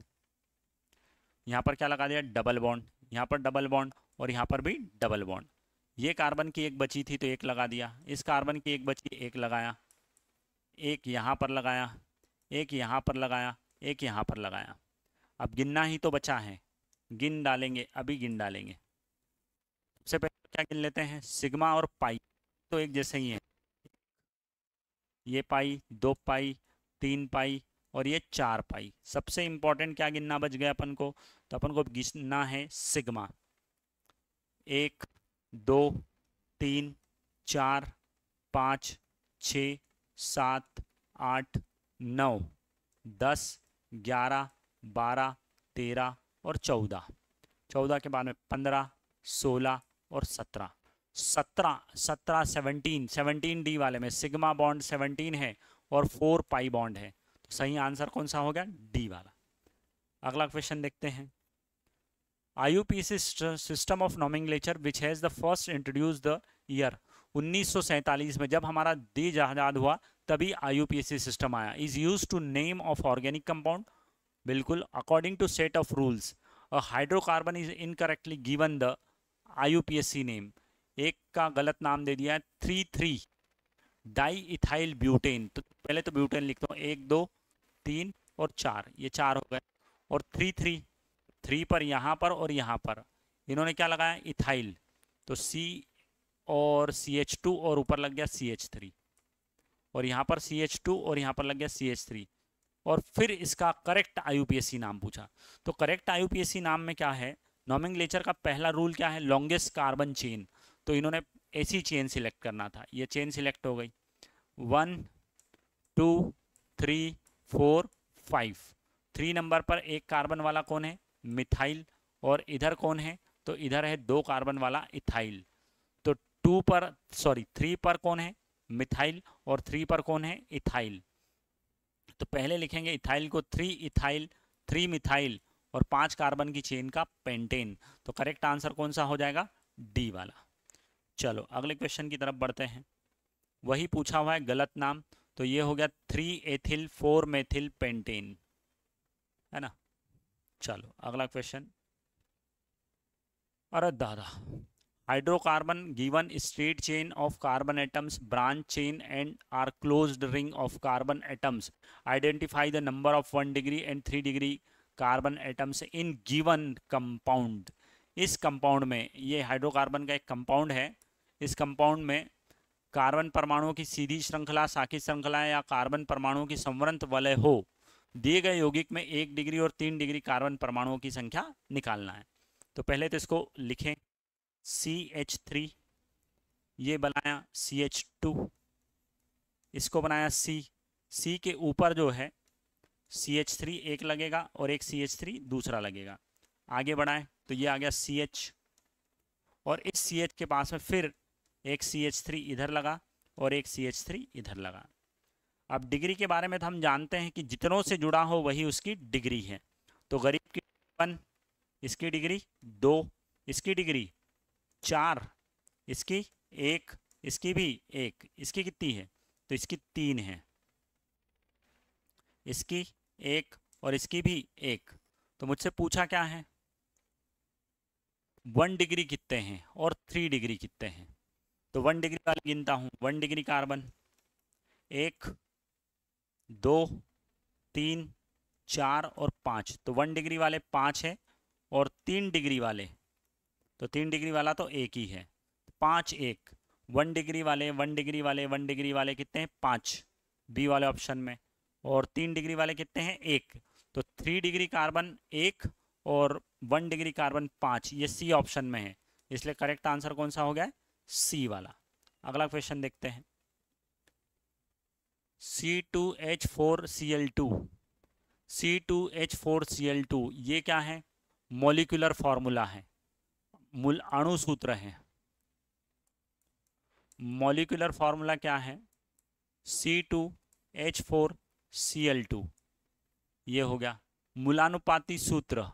यहाँ पर क्या लगा दिया? Double bond. यहाँ पर डबल बॉन्ड, और यहाँ पर भी डबल बॉन्ड। ये कार्बन की एक बची थी तो एक लगा दिया, इस कार्बन की एक बची, एक लगाया, एक यहाँ पर लगाया, एक यहाँ पर लगाया, एक यहाँ पर लगाया। अब गिनना ही तो बचा है, गिन डालेंगे, अभी गिन डालेंगे। सबसे पहले क्या गिन लेते हैं? सिग्मा और पाई तो एक जैसे ही है। ये पाई, 2 पाई, 3 पाई और ये 4 पाई। सबसे इंपॉर्टेंट क्या गिनना बच गया अपन को? तो अपन को गिनना है सिग्मा। 1 2 3 4 5 6 7 8 9 10 11 12 13 और 14। 14 के बाद में 15 16 और 17। 17 17 17 डी वाले में सिग्मा बॉन्ड 17 है और 4 पाई बॉन्ड है। तो सही आंसर कौन सा हो गया? डी वाला। अगला क्वेश्चन देखते हैं। IUPAC system of nomenclature which has the first introduce the year 1947 में, जब हमारा देश आज़ाद हुआ तभी IUPAC सिस्टम आया। Is use to name of organic compound, बिल्कुल according to set of rules. A hydrocarbon is incorrectly given the IUPAC name. एक का गलत नाम दे दिया है 3,3 डाई इथाइल ब्यूटेन। तो पहले तो ब्यूटेन लिखता हूँ, 1 2 3 और 4, ये 4 हो गए। और 3 पर यहाँ पर और यहाँ पर इन्होंने क्या लगाया? इथाइल। तो C और CH2 और ऊपर लग गया CH3, और यहाँ पर CH2 और यहाँ पर लग गया CH3। और फिर इसका करेक्ट IUPAC नाम पूछा। तो करेक्ट IUPAC नाम में क्या है? नॉमेनक्लेचर का पहला रूल क्या है? Longest carbon chain. तो इन्होंने ऐसी चेन सिलेक्ट करना था, ये चेन सिलेक्ट हो गई। 1 2 3 4 5। 3 नंबर पर एक कार्बन वाला कौन है? मिथाइल। और इधर कौन है? तो इधर है 2 कार्बन वाला इथाइल। तो 3 पर कौन है? मिथाइल। और 3 पर कौन है? इथाइल। तो पहले लिखेंगे इथाइल को 3 इथाइल 3 मिथाइल और 5 कार्बन की चेन का पेंटेन। तो करेक्ट आंसर कौन सा हो जाएगा? डी वाला। चलो अगले क्वेश्चन की तरफ बढ़ते हैं। वही पूछा हुआ है, गलत नाम। तो ये हो गया 3 एथिल 4 मेथिल पेंटेन, है ना। चलो अगला क्वेश्चन। अरे दादा, hydrocarbon given straight chain of carbon atoms, branch chain and or closed ring of carbon atoms, identify the number of 1 degree and 3 degree carbon atoms in given compound. इस compound में, ये hydrocarbon का एक compound है, इस compound में carbon परमाणुओं की सीधी श्रृंखला, साकी श्रृंखला या कार्बन परमाणुओं की संवृत वलय हो। दिए गए यौगिक में 1 डिग्री और 3 डिग्री कार्बन परमाणुओं की संख्या निकालना है। तो पहले तो इसको लिखें, CH3, ये बनाया CH2, इसको बनाया C के ऊपर जो है CH3 एक लगेगा और एक CH3 दूसरा लगेगा। आगे बढ़ाएं तो ये आ गया CH, और इस CH के पास में फिर एक CH3 इधर लगा और एक CH3 इधर लगा। अब डिग्री के बारे में तो हम जानते हैं कि जितनों से जुड़ा हो वही उसकी डिग्री है। तो गरीब की 1, इसकी डिग्री 2, इसकी डिग्री 4, इसकी 1, इसकी भी 1, इसकी कितनी है? तो इसकी 3 है, इसकी 1 और इसकी भी 1। तो मुझसे पूछा क्या है? 1 डिग्री कितने हैं और 3 डिग्री कितने हैं। तो 1 डिग्री वाले गिनता हूँ। 1 डिग्री कार्बन 1 2 3 4 और 5। तो 1 डिग्री वाले 5 है, और 3 डिग्री वाले, तो 3 डिग्री वाला तो 1 ही है। 5 1 1 डिग्री वाले 1 डिग्री वाले 1 डिग्री वाले कितने हैं? 5 बी वाले ऑप्शन में। और 3 डिग्री वाले कितने हैं? 1। तो 3 डिग्री कार्बन 1 और 1 डिग्री कार्बन 5, ये सी ऑप्शन में है। इसलिए करेक्ट आंसर कौन सा हो गया? सी वाला। अगला क्वेश्चन देखते हैं। C2H4Cl2, C2H4Cl2 ये क्या है? मॉलिक्यूलर फॉर्मूला है, मूल अणु सूत्र है। मॉलिक्यूलर फॉर्मूला क्या है? C2H4Cl2, ये हो गया। मूलानुपाती सूत्र,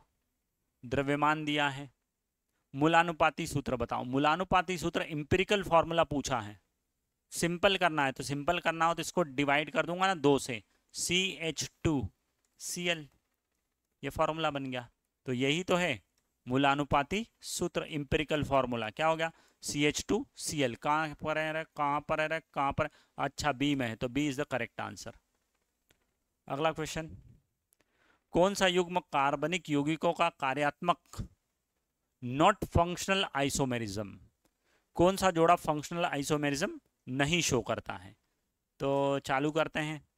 द्रव्यमान दिया है। मूलानुपाती सूत्र बताओ। मूलानुपाती सूत्र इंपेरिकल फॉर्मूला पूछा है। सिंपल करना है तो सिंपल करना हो तो इसको डिवाइड कर दूंगा ना 2 से, CH2Cl, ये फॉर्मूला बन गया। तो यही तो है मूलानुपाती सूत्र, इंपेरिकल फॉर्मूला। क्या हो गया? CH2Cl। कहाँ पर है? कहाँ पर है? कहाँ पर? अच्छा, बी में है, तो B is the correct answer. अगला क्वेश्चन। कौन सा युग्म कार्बनिक यौगिकों का कार्यात्मक नॉट फंक्शनल आइसोमेरिज्म, कौन सा जोड़ा फंक्शनल आइसोमेरिज्म नहीं शो करता है? तो चालू करते हैं।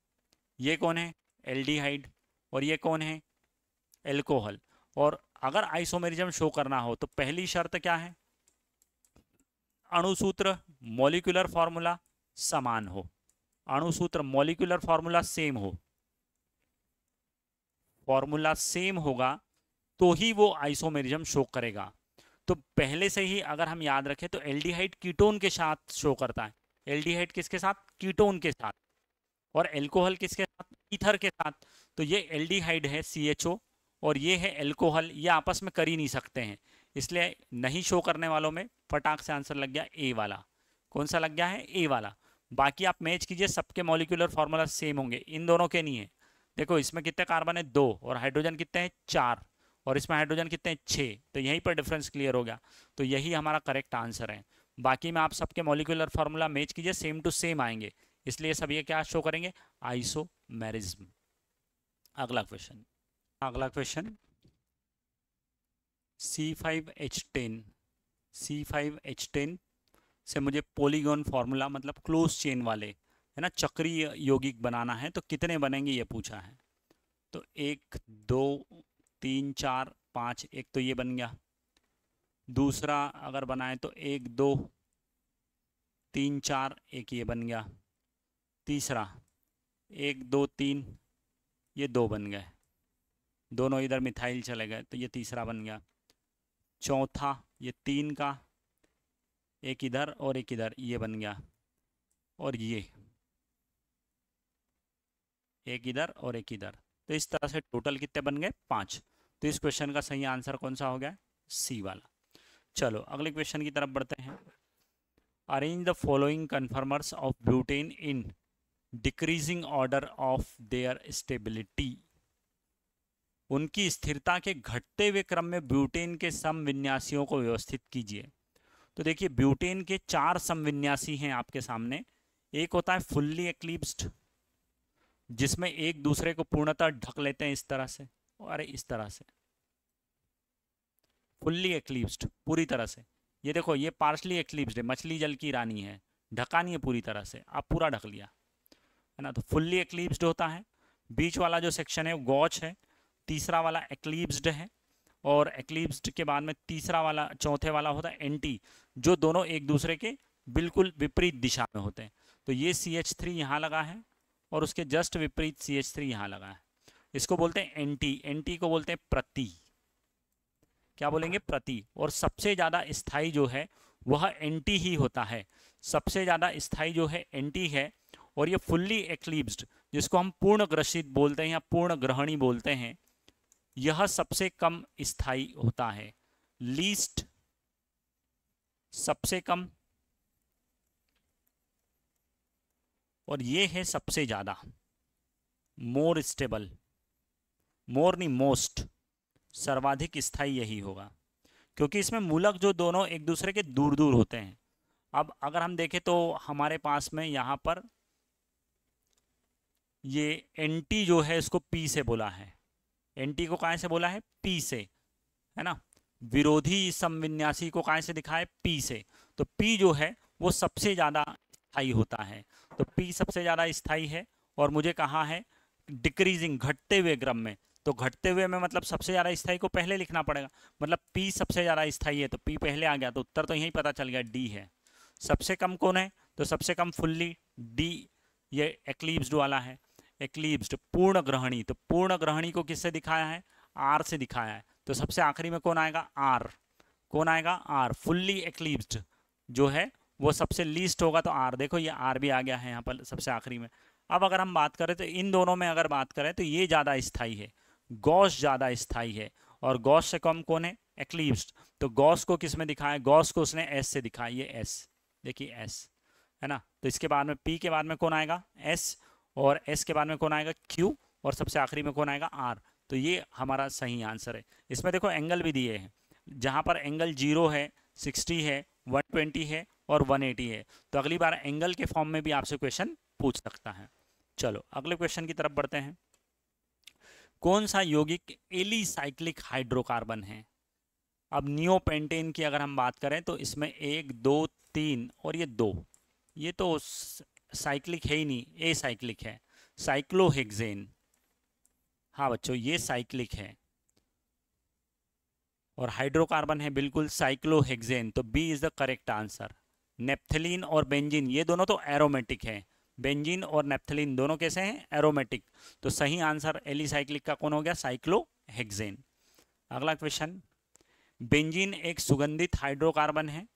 ये कौन है? एल्डिहाइड। और ये कौन है? एल्कोहल। और अगर आइसोमेरिज्म शो करना हो तो पहली शर्त क्या है? अणुसूत्र, मॉलिक्यूलर फॉर्मूला समान हो। अणुसूत्र, मॉलिक्यूलर फॉर्मूला सेम हो। फॉर्मूला सेम होगा तो ही वो आइसोमेरिज्म शो करेगा। तो पहले से ही अगर हम याद रखें तो एल्डिहाइड कीटोन के साथ शो करता है। एल्डिहाइड किसके साथ? कीटोन के साथ। और एल्कोहल किसके साथ? ईथर के साथ। तो ये एल्डिहाइड है CHO और ये है एल्कोहल, ये आपस में कर ही नहीं सकते हैं, इसलिए नहीं शो करने वालों में फटाक से आंसर लग गया ए वाला। कौन सा लग गया है? ए वाला। बाकी आप मैच कीजिए, सबके मॉलिक्यूलर फार्मूला सेम होंगे, इन दोनों के नहीं है। देखो इसमें कितने कार्बन है? 2, और हाइड्रोजन कितने हैं? 4, और इसमें हाइड्रोजन कितने हैं? 6। तो यहीं पर डिफरेंस क्लियर हो गया, तो यही हमारा करेक्ट आंसर है। बाकी में आप सबके मॉलिक्यूलर फार्मूला मैच कीजिए, सेम टू सेम आएंगे, इसलिए सब ये क्या शो करेंगे? आइसोमेरिज्म। अगला क्वेश्चन, अगला क्वेश्चन C5H10, C5H10 से मुझे पॉलीगॉन फार्मूला मतलब क्लोज चेन वाले है ना, चक्रीय यौगिक बनाना है, तो कितने बनेंगे ये पूछा है। तो 1 2 3 4 5, एक तो ये बन गया। दूसरा अगर बनाए तो 1 2 3 4, एक ये बन गया। तीसरा 1 2 3, ये 2 बन गए, दोनों इधर मिथाइल चले गए, तो ये तीसरा बन गया। चौथा ये 3 का, एक इधर और एक इधर, ये बन गया। और ये एक इधर और एक इधर, तो इस तरह से टोटल कितने बन गए? 5। तो इस क्वेश्चन का सही आंसर कौन सा हो गया? सी वाला। चलो अगले क्वेश्चन की तरफ बढ़ते हैं। Arrange the following conformers of butane in decreasing order of their stability. उनकी स्थिरता के घटते हुए क्रम में ब्यूटेन के समविन्यासियों को व्यवस्थित कीजिए। तो देखिए ब्यूटेन के 4 समविन्यासी हैं आपके सामने। एक होता है फुल्ली एक्लिप्स्ड, जिसमें एक दूसरे को पूर्णतः ढक लेते हैं इस तरह से, और इस तरह से फुल्ली एक्लिप्स्ड पूरी तरह से। ये देखो ये पार्शली एक्लिप्स्ड है, मछली जल की रानी है, ढका नहीं है पूरी तरह से, आप पूरा ढक लिया है ना, तो फुल्ली एक्लिप्स्ड होता है। बीच वाला जो सेक्शन है वो गॉच है। तीसरा वाला एक्लिप्स्ड है, और एक्लिप्स्ड के बाद में तीसरा वाला, चौथे वाला होता है एंटी, जो दोनों एक दूसरे के बिल्कुल विपरीत दिशा में होते हैं। तो ये CH3 यहाँ लगा है, और उसके जस्ट विपरीत CH3 यहाँ लगा है। इसको बोलते हैं एंटी, एंटी को बोलते हैं प्रति। क्या बोलेंगे? प्रति। और सबसे ज़्यादा स्थायी जो है वह एंटी ही होता है, सबसे ज़्यादा स्थायी जो है एंटी है। और ये फुल्ली एक्लिप्स्ड, जिसको हम पूर्ण ग्रसित बोलते हैं या पूर्ण ग्रहणी बोलते हैं, यह सबसे कम स्थायी होता है। लीस्ट, सबसे कम, और ये है सबसे ज्यादा, मोर स्टेबल, मोर नहीं मोस्ट, सर्वाधिक स्थायी यही होगा, क्योंकि इसमें मूलक जो दोनों एक दूसरे के दूर दूर होते हैं। अब अगर हम देखें तो हमारे पास में यहाँ पर ये एंटी जो है इसको P से बोला है, एंटी को कहाँ से बोला है? P से, है ना। विरोधी समविन्यासी को कहाँ से दिखा है? P से। तो P जो है वो सबसे ज़्यादा स्थायी होता है, तो P सबसे ज़्यादा स्थायी है। और मुझे कहा है डिक्रीजिंग, घटते हुए क्रम में, तो घटते हुए में मतलब सबसे ज़्यादा स्थायी को पहले लिखना पड़ेगा, मतलब P सबसे ज़्यादा स्थायी है तो P पहले आ गया, तो उत्तर तो यही पता चल गया, D है। सबसे कम कौन है? तो सबसे कम फुल्ली D, ये एक्लिप्स्ड वाला है। एक्लिप्स्ड पूर्ण ग्रहणी, तो पूर्ण ग्रहणी को किससे दिखाया है? R से दिखाया है। तो सबसे आखिरी में कौन आएगा? R। कौन आएगा? R। फुल्ली एक्लिप्स्ड जो है वो सबसे लीस्ट होगा, तो R। देखो ये R भी आ गया है यहाँ पर सबसे आखिरी में। अब अगर हम बात करें तो इन दोनों में अगर बात करें तो ये ज़्यादा स्थायी है, गॉस ज़्यादा स्थायी है, और गॉस से कम कौन है? एक्लिप्स्ड। तो गॉस को किस में दिखाया? गॉस को उसने S से दिखाया, ये S, देखिए S है ना। तो इसके बाद में P के बाद में कौन आएगा? S, और S के बाद में कौन आएगा? Q, और सबसे आखिरी में कौन आएगा? R। तो ये हमारा सही आंसर है। इसमें देखो एंगल भी दिए हैं, जहाँ पर एंगल 0 है, 60 है, 120 है और 180 है, तो अगली बार एंगल के फॉर्म में भी आपसे क्वेश्चन पूछ सकता है। चलो अगले क्वेश्चन की तरफ बढ़ते हैं। कौन सा यौगिक एलिसाइक्लिक हाइड्रोकार्बन है? अब नियोपेंटेन की अगर हम बात करें तो इसमें 1 2 3 और ये 2, ये तो साइक्लिक है ही नहीं, ए साइक्लिक है, साइक्लोहेक्सेन। हाँ बच्चों ये साइक्लिक है, और हाइड्रोकार्बन है बिल्कुल साइक्लोहेक्सेन, तो B is the correct answer. Naphthalene और बेंजीन ये दोनों तो एरोमेटिक हैं, बेंजीन और नेप्थलीन दोनों कैसे हैं? एरोमेटिक। तो सही आंसर एलिसाइक्लिक का कौन हो गया? साइक्लोहेक्सेन। अगला क्वेश्चन, बेंजीन एक सुगंधित हाइड्रोकार्बन है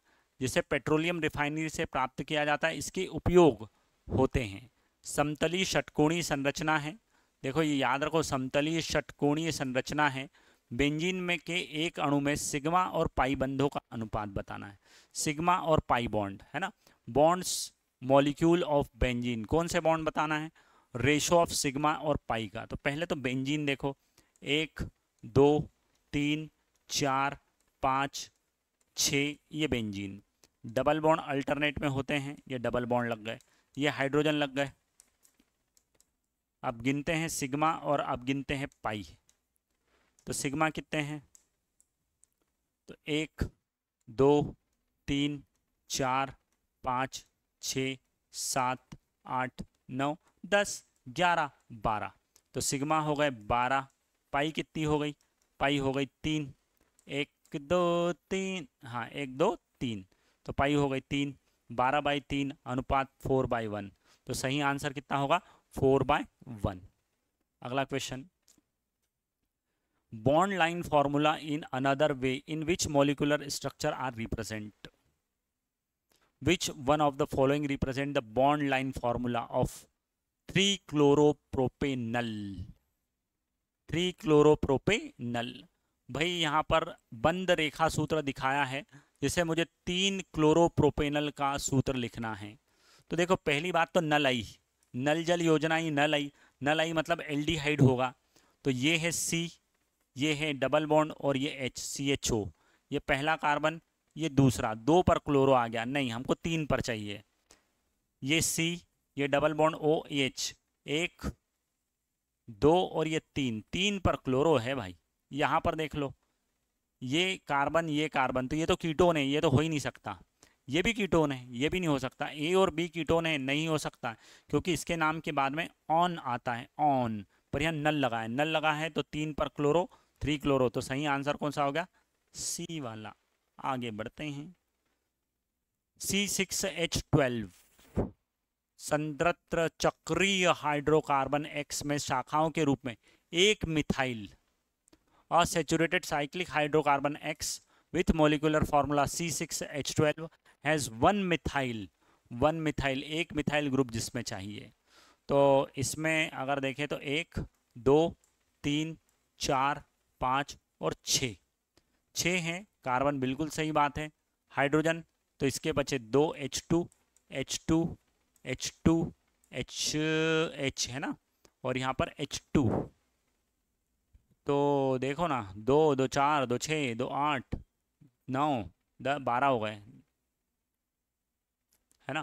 जिसे पेट्रोलियम रिफाइनरी से प्राप्त किया जाता है। इसके उपयोग होते हैं, समतली षटकोणीय संरचना है, देखो ये याद रखो, समतलीय षटकोणीय संरचना है। बेंजीन में के एक अणु में सिग्मा और पाई बंधों का अनुपात बताना है। सिग्मा और पाई बॉन्ड है ना, बॉन्ड्स मॉलिक्यूल ऑफ बेंजीन, कौन से बॉन्ड बताना है, रेशो ऑफ सिग्मा और पाई का। तो पहले तो बेंजीन देखो, 1 2 3 4 5 6, ये बेंजीन। डबल बॉन्ड अल्टरनेट में होते हैं, ये डबल बॉन्ड लग गए, ये हाइड्रोजन लग गए। अब गिनते हैं सिग्मा और अब गिनते हैं पाई। तो सिग्मा कितने हैं, तो 1 2 3 4 5 6 7 8 9 10 11 12। तो सिग्मा हो गए 12, पाई कितनी हो गई, पाई हो गई 3, 1 2 3, हाँ 1 2 3, तो पाई हो गई 3, 12/3 अनुपात 4/1। तो सही आंसर कितना होगा, 4/1। अगला question, bond line formula in another way in which molecular structure are represent. Which one of the following represent the bond line formula of three chloropropanal. Three chloropropanal, भाई यहाँ पर बंद रेखा सूत्र दिखाया है, जिसे मुझे 3-क्लोरोप्रोपेनल का सूत्र लिखना है। तो देखो पहली बात तो नल आई, नल जल योजना ही नल आई, नल आई मतलब एल्डिहाइड होगा। तो ये है C, ये है डबल बॉन्ड और ये CHO, ये पहला कार्बन, ये दूसरा, 2 पर क्लोरो आ गया, नहीं हमको 3 पर चाहिए। ये C, ये डबल बॉन्ड OH, 1 2 और ये 3 पर क्लोरो है भाई। यहाँ पर देख लो, ये कार्बन, तो ये तो कीटोन है, ये तो हो ही नहीं सकता। ये भी कीटोन है, ये भी नहीं हो सकता। A और B कीटोन है, नहीं हो सकता, क्योंकि इसके नाम के बाद में ऑन आता है, ऑन, पर यहाँ नल लगा है, नल लगा है तो 3 पर क्लोरो, 3 क्लोरो। तो सही आंसर कौन सा हो गया, C वाला। आगे बढ़ते हैं, C6H12 संतृप्त चक्रीय हाइड्रोकार्बन X में शाखाओं के रूप में एक methyl unsaturated cyclic hydrocarbon X with molecular formula C6H12 has one methyl, एक मिथाइल ग्रुप जिसमें चाहिए। तो इसमें अगर देखें तो 1 2 3 4 5 और 6 हैं कार्बन, बिल्कुल सही बात है। हाइड्रोजन, तो इसके बचे 2 H2 H2 H2 H है ना, और यहाँ पर H2। तो देखो ना, 2 2 4 2 6 2 8 9 10 12 हो गए, है ना।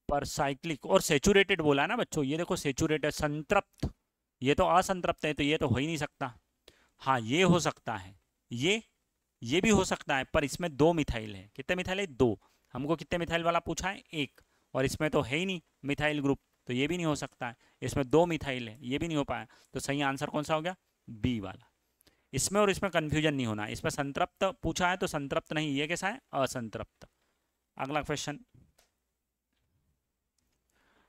पर साइक्लिक और सेचुरेटेड बोला है ना बच्चों, ये देखो सेचुरेटेड, संतृप्त, ये तो असंतृप्त है, तो ये तो हो ही नहीं सकता। हाँ ये हो सकता है, ये भी हो सकता है, पर इसमें 2 मिथाइल है। कितने मिथाइल है, 2। हमको कितने मिथाइल वाला पूछा है, 1, और इसमें तो है ही नहीं मिथाइल ग्रुप, तो ये भी नहीं हो सकता है। इसमें 2 मिथाइल है, ये भी नहीं हो पाया। तो सही आंसर कौन सा हो गया, B वाला। इसमें और इसमें कंफ्यूजन नहीं होना, इसमें संतृप्त पूछा है तो संतृप्त नहीं, ये कैसा है, असंतृप्त। अगला question,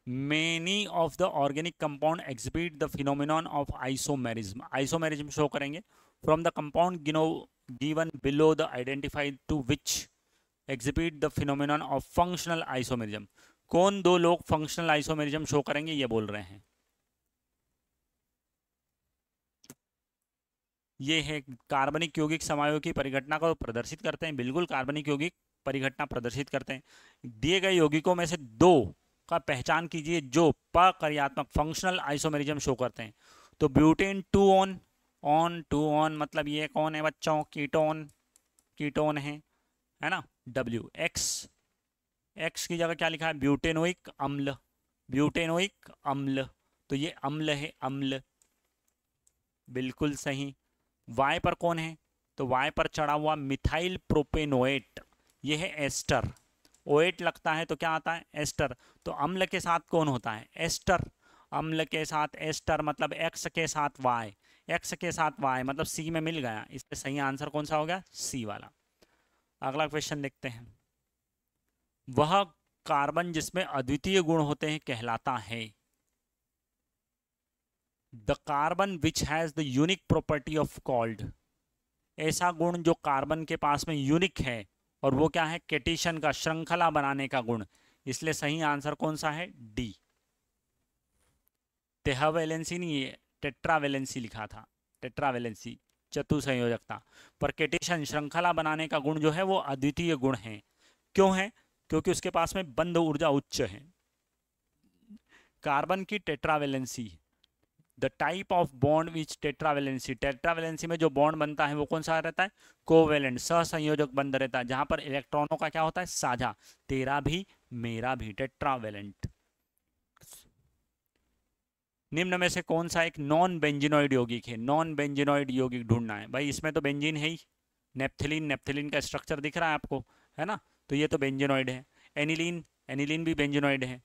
many of the organic compound exhibit the phenomenon of isomerism. Isomerism show करेंगे from the compound given below the identified to which exhibit the phenomenon of functional isomerism. कौन 2 लोग फंक्शनल आइसोमेरिज्म शो करेंगे, ये बोल रहे हैं। ये है कार्बनिक यौगिक समायों की परिघटना को प्रदर्शित करते हैं, बिल्कुल कार्बनिक यौगिक परिघटना प्रदर्शित करते हैं। दिए गए यौगिकों में से 2 का पहचान कीजिए जो प्रक्रियात्मक फंक्शनल आइसोमेरिज्म शो करते हैं। तो ब्यूटेन 2 ऑन 2 ऑन, मतलब ये कौन है बच्चों, कीटोन है ना। W X की जगह क्या लिखा है, ब्यूटेनोइक अम्ल, तो ये अम्ल है, अम्ल, बिल्कुल सही। Y पर कौन है, तो Y पर चढ़ा हुआ मिथाइल प्रोपेनोएट, ये है एस्टर। ओएट लगता है तो क्या आता है, एस्टर। तो अम्ल के साथ कौन होता है, एस्टर। अम्ल के साथ एस्टर मतलब X के साथ Y, X के साथ Y मतलब C में मिल गया। इसलिए सही आंसर कौन सा हो गया, C वाला। अगला क्वेश्चन देखते हैं, वह कार्बन जिसमें अद्वितीय गुण होते हैं कहलाता है। The carbon which has the unique property of called, ऐसा गुण जो कार्बन के पास में यूनिक है, और वो क्या है, कैटिशन का, श्रृंखला बनाने का गुण। इसलिए सही आंसर कौन सा है, D। टेहावैलेंसी नहीं है, टेट्रावैलेंसी लिखा था, टेट्रावैलेंसी चतुसंयोजकता। पर केटेशन श्रृंखला बनाने का गुण जो है वो अद्वितीय गुण है। क्यों है? क्योंकि उसके पास में बंध ऊर्जा उच्च है। कार्बन की tetravalency, the type of bond which tetravalency, tetravalency में जो बॉन्ड बनता है वो कौन सा रहता है? कोवेलेंट, सहसंयोजक बंध रहता है, जहां पर इलेक्ट्रॉनों का क्या होता है? साझा, तेरा भी मेरा भी, टेट्रावैलेंट। निम्न में से कौन सा एक नॉन बेंजीनोइड यौगिक है? नॉन बेंजीनोइड यौगिक ढूंढना है भाई। इसमें तो बेंजीन है ही, नेप्थलीन, नेप्थलीन का स्ट्रक्चर दिख रहा है आपको, है ना? तो ये तो बेंजीनोइड है। एनिलीन, एनिलीन भी बेंजीनोइड है।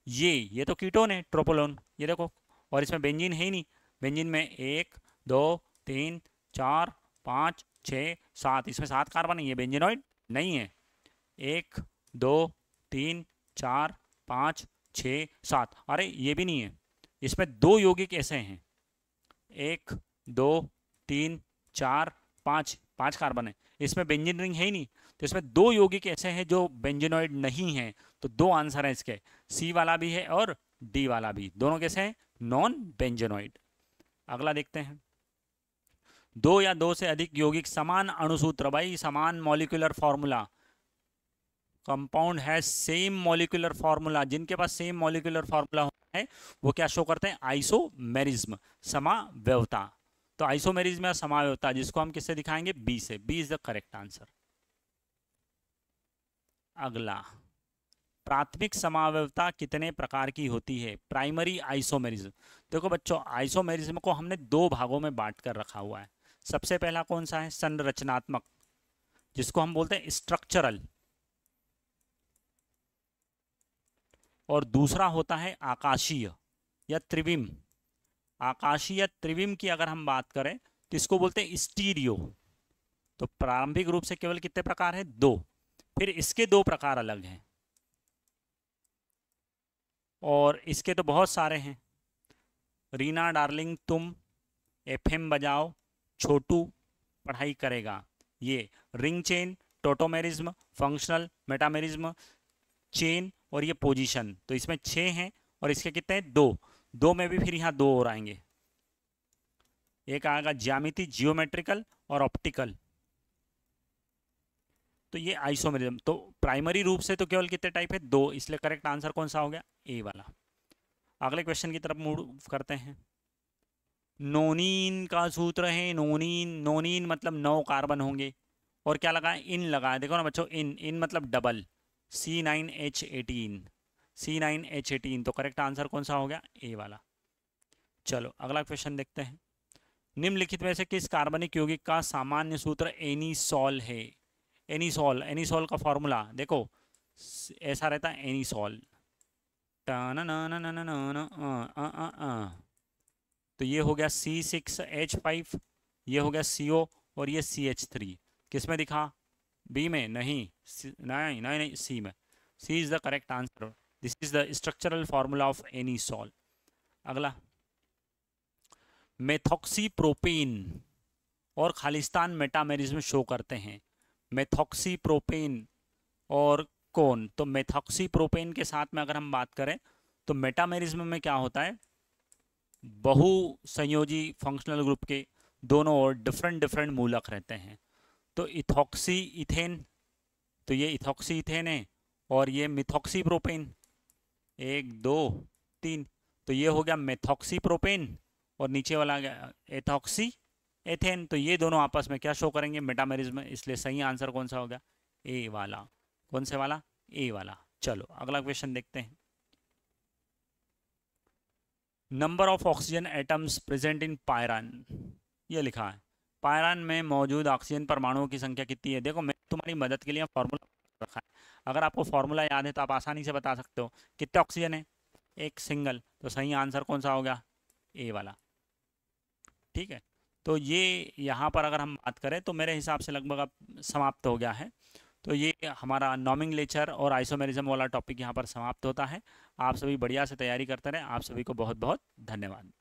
ये तो कीटोन है, ट्रोपोलोन, ये देखो। और इसमें बेंजीन है ही नहीं। बेंजीन में 1 2 3 4 5 6 7, इसमें 7 कार्बन है, ये बेंजीनोइड नहीं है। 1 2 3 4 5 6 7, अरे ये भी नहीं है। इसमें 2 यौगिक ऐसे हैं, 1 2 3 4 5, 5 कार्बन है, इसमें बेंजीन रिंग है ही नहीं। तो इसमें 2 यौगिक ऐसे हैं जो बेंजीनोइड नहीं है। तो 2 आंसर है इसके, सी वाला भी है और डी वाला भी, दोनों कैसे हैं? Non benzenoid. अगला देखते हैं, 2 या 2 से अधिक यौगिक समान अणुसूत्र, भाई समान मॉलिक्यूलर फॉर्मूला, कंपाउंड है सेम मॉलिक्यूलर फॉर्मूला, जिनके पास सेम मॉलिक्यूलर फॉर्मूला होता है वो क्या शो करते हैं? आइसोमेरिज्म, समावयवता। तो आइसोमेरिज्म या समावयवता, जिसको हम किससे दिखाएंगे? बी से। B is the correct answer. अगला, प्राथमिक समावयवता कितने प्रकार की होती है? Primary isomerism. देखो बच्चों, आइसोमेरिज्म को हमने 2 भागों में बांट कर रखा हुआ है। सबसे पहला कौन सा है? संरचनात्मक, जिसको हम बोलते हैं स्ट्रक्चरल, और दूसरा होता है आकाशीय या त्रिविम। आकाशीय या त्रिविम की अगर हम बात करें तो इसको बोलते हैं स्टीरियो। तो प्रारंभिक रूप से केवल कितने प्रकार है? 2। फिर इसके 2 प्रकार अलग हैं, और इसके तो बहुत सारे हैं। रीना डार्लिंग, तुम एफएम बजाओ, छोटू पढ़ाई करेगा। ये ring chain, tautomerism, functional metamerism, chain, और ये पोजीशन। तो इसमें 6 हैं, और इसके कितने हैं? 2। 2 में भी फिर यहाँ 2 और आएंगे, एक आएगा ज्यामिति, जियोमेट्रिकल और ऑप्टिकल। तो ये आइसोमेरिज्म। तो प्राइमरी रूप से तो केवल कितने टाइप है? 2, इसलिए करेक्ट आंसर कौन सा हो गया? ए वाला। अगले क्वेश्चन की तरफ मूव करते हैं। नोनीन का सूत्र है, नोनीन, नोनीन मतलब 9 कार्बन होंगे, और क्या लगा है? इन लगा है, देखो ना बच्चों, इन, इन मतलब डबल, C9H18, C9H18। तो करेक्ट आंसर कौन सा हो गया? ए वाला। चलो अगला क्वेश्चन देखते हैं। निम्नलिखित में से किस कार्बनिक यौगिक का सामान्य सूत्र एनीसॉल है? एनीसॉल, एनीसॉल का फॉर्मूला देखो, ऐसा रहता है एनीसॉल, तो ये हो गया C6H5, ये हो गया CO, और ये CH3। किस में दिखा? बी में? नहीं, नहीं नहीं नहीं, सी में। C is the correct answer. This is the structural formula of anisole. अगला, मेथॉक्सीप्रोपेन और खालिस्तान मेटामेरिज्म शो करते हैं। मेथॉक्सीप्रोपेन और कौन? तो मेथॉक्सीप्रोपेन के साथ में अगर हम बात करें तो मेटामेरिज्म में क्या होता है? बहु संयोजी फंक्शनल ग्रुप के दोनों ओर डिफरेंट डिफरेंट मूलक रहते हैं। तो इथॉक्सी इथेन, तो ये इथॉक्सी इथेन है, और ये मिथॉक्सीप्रोपेन, 1 2 3, तो ये हो गया मेथॉक्सीप्रोपेन, और नीचे वाला आ गया एथॉक्सी एथेन। तो ये दोनों आपस में क्या शो करेंगे? मेटामेरिज्म। इसलिए सही आंसर कौन सा हो गया? ए वाला। कौन से वाला? ए वाला। चलो अगला क्वेश्चन देखते हैं। Number of oxygen atoms present in pyran, ये लिखा है, पायरान में मौजूद ऑक्सीजन परमाणुओं की संख्या कितनी है? देखो मैं तुम्हारी मदद के लिए फॉर्मूला रखा है, अगर आपको फॉर्मूला याद है तो आप आसानी से बता सकते हो। कितने ऑक्सीजन है? 1 सिंगल। तो सही आंसर कौन सा हो गया? ए वाला। ठीक है, तो ये यहाँ पर अगर हम बात करें तो मेरे हिसाब से लगभग अब समाप्त हो गया है। तो ये हमारा नॉमेनक्लेचर और आइसोमेरिज्म वाला टॉपिक यहाँ पर समाप्त होता है। आप सभी बढ़िया से तैयारी करते रहें। आप सभी को बहुत बहुत धन्यवाद।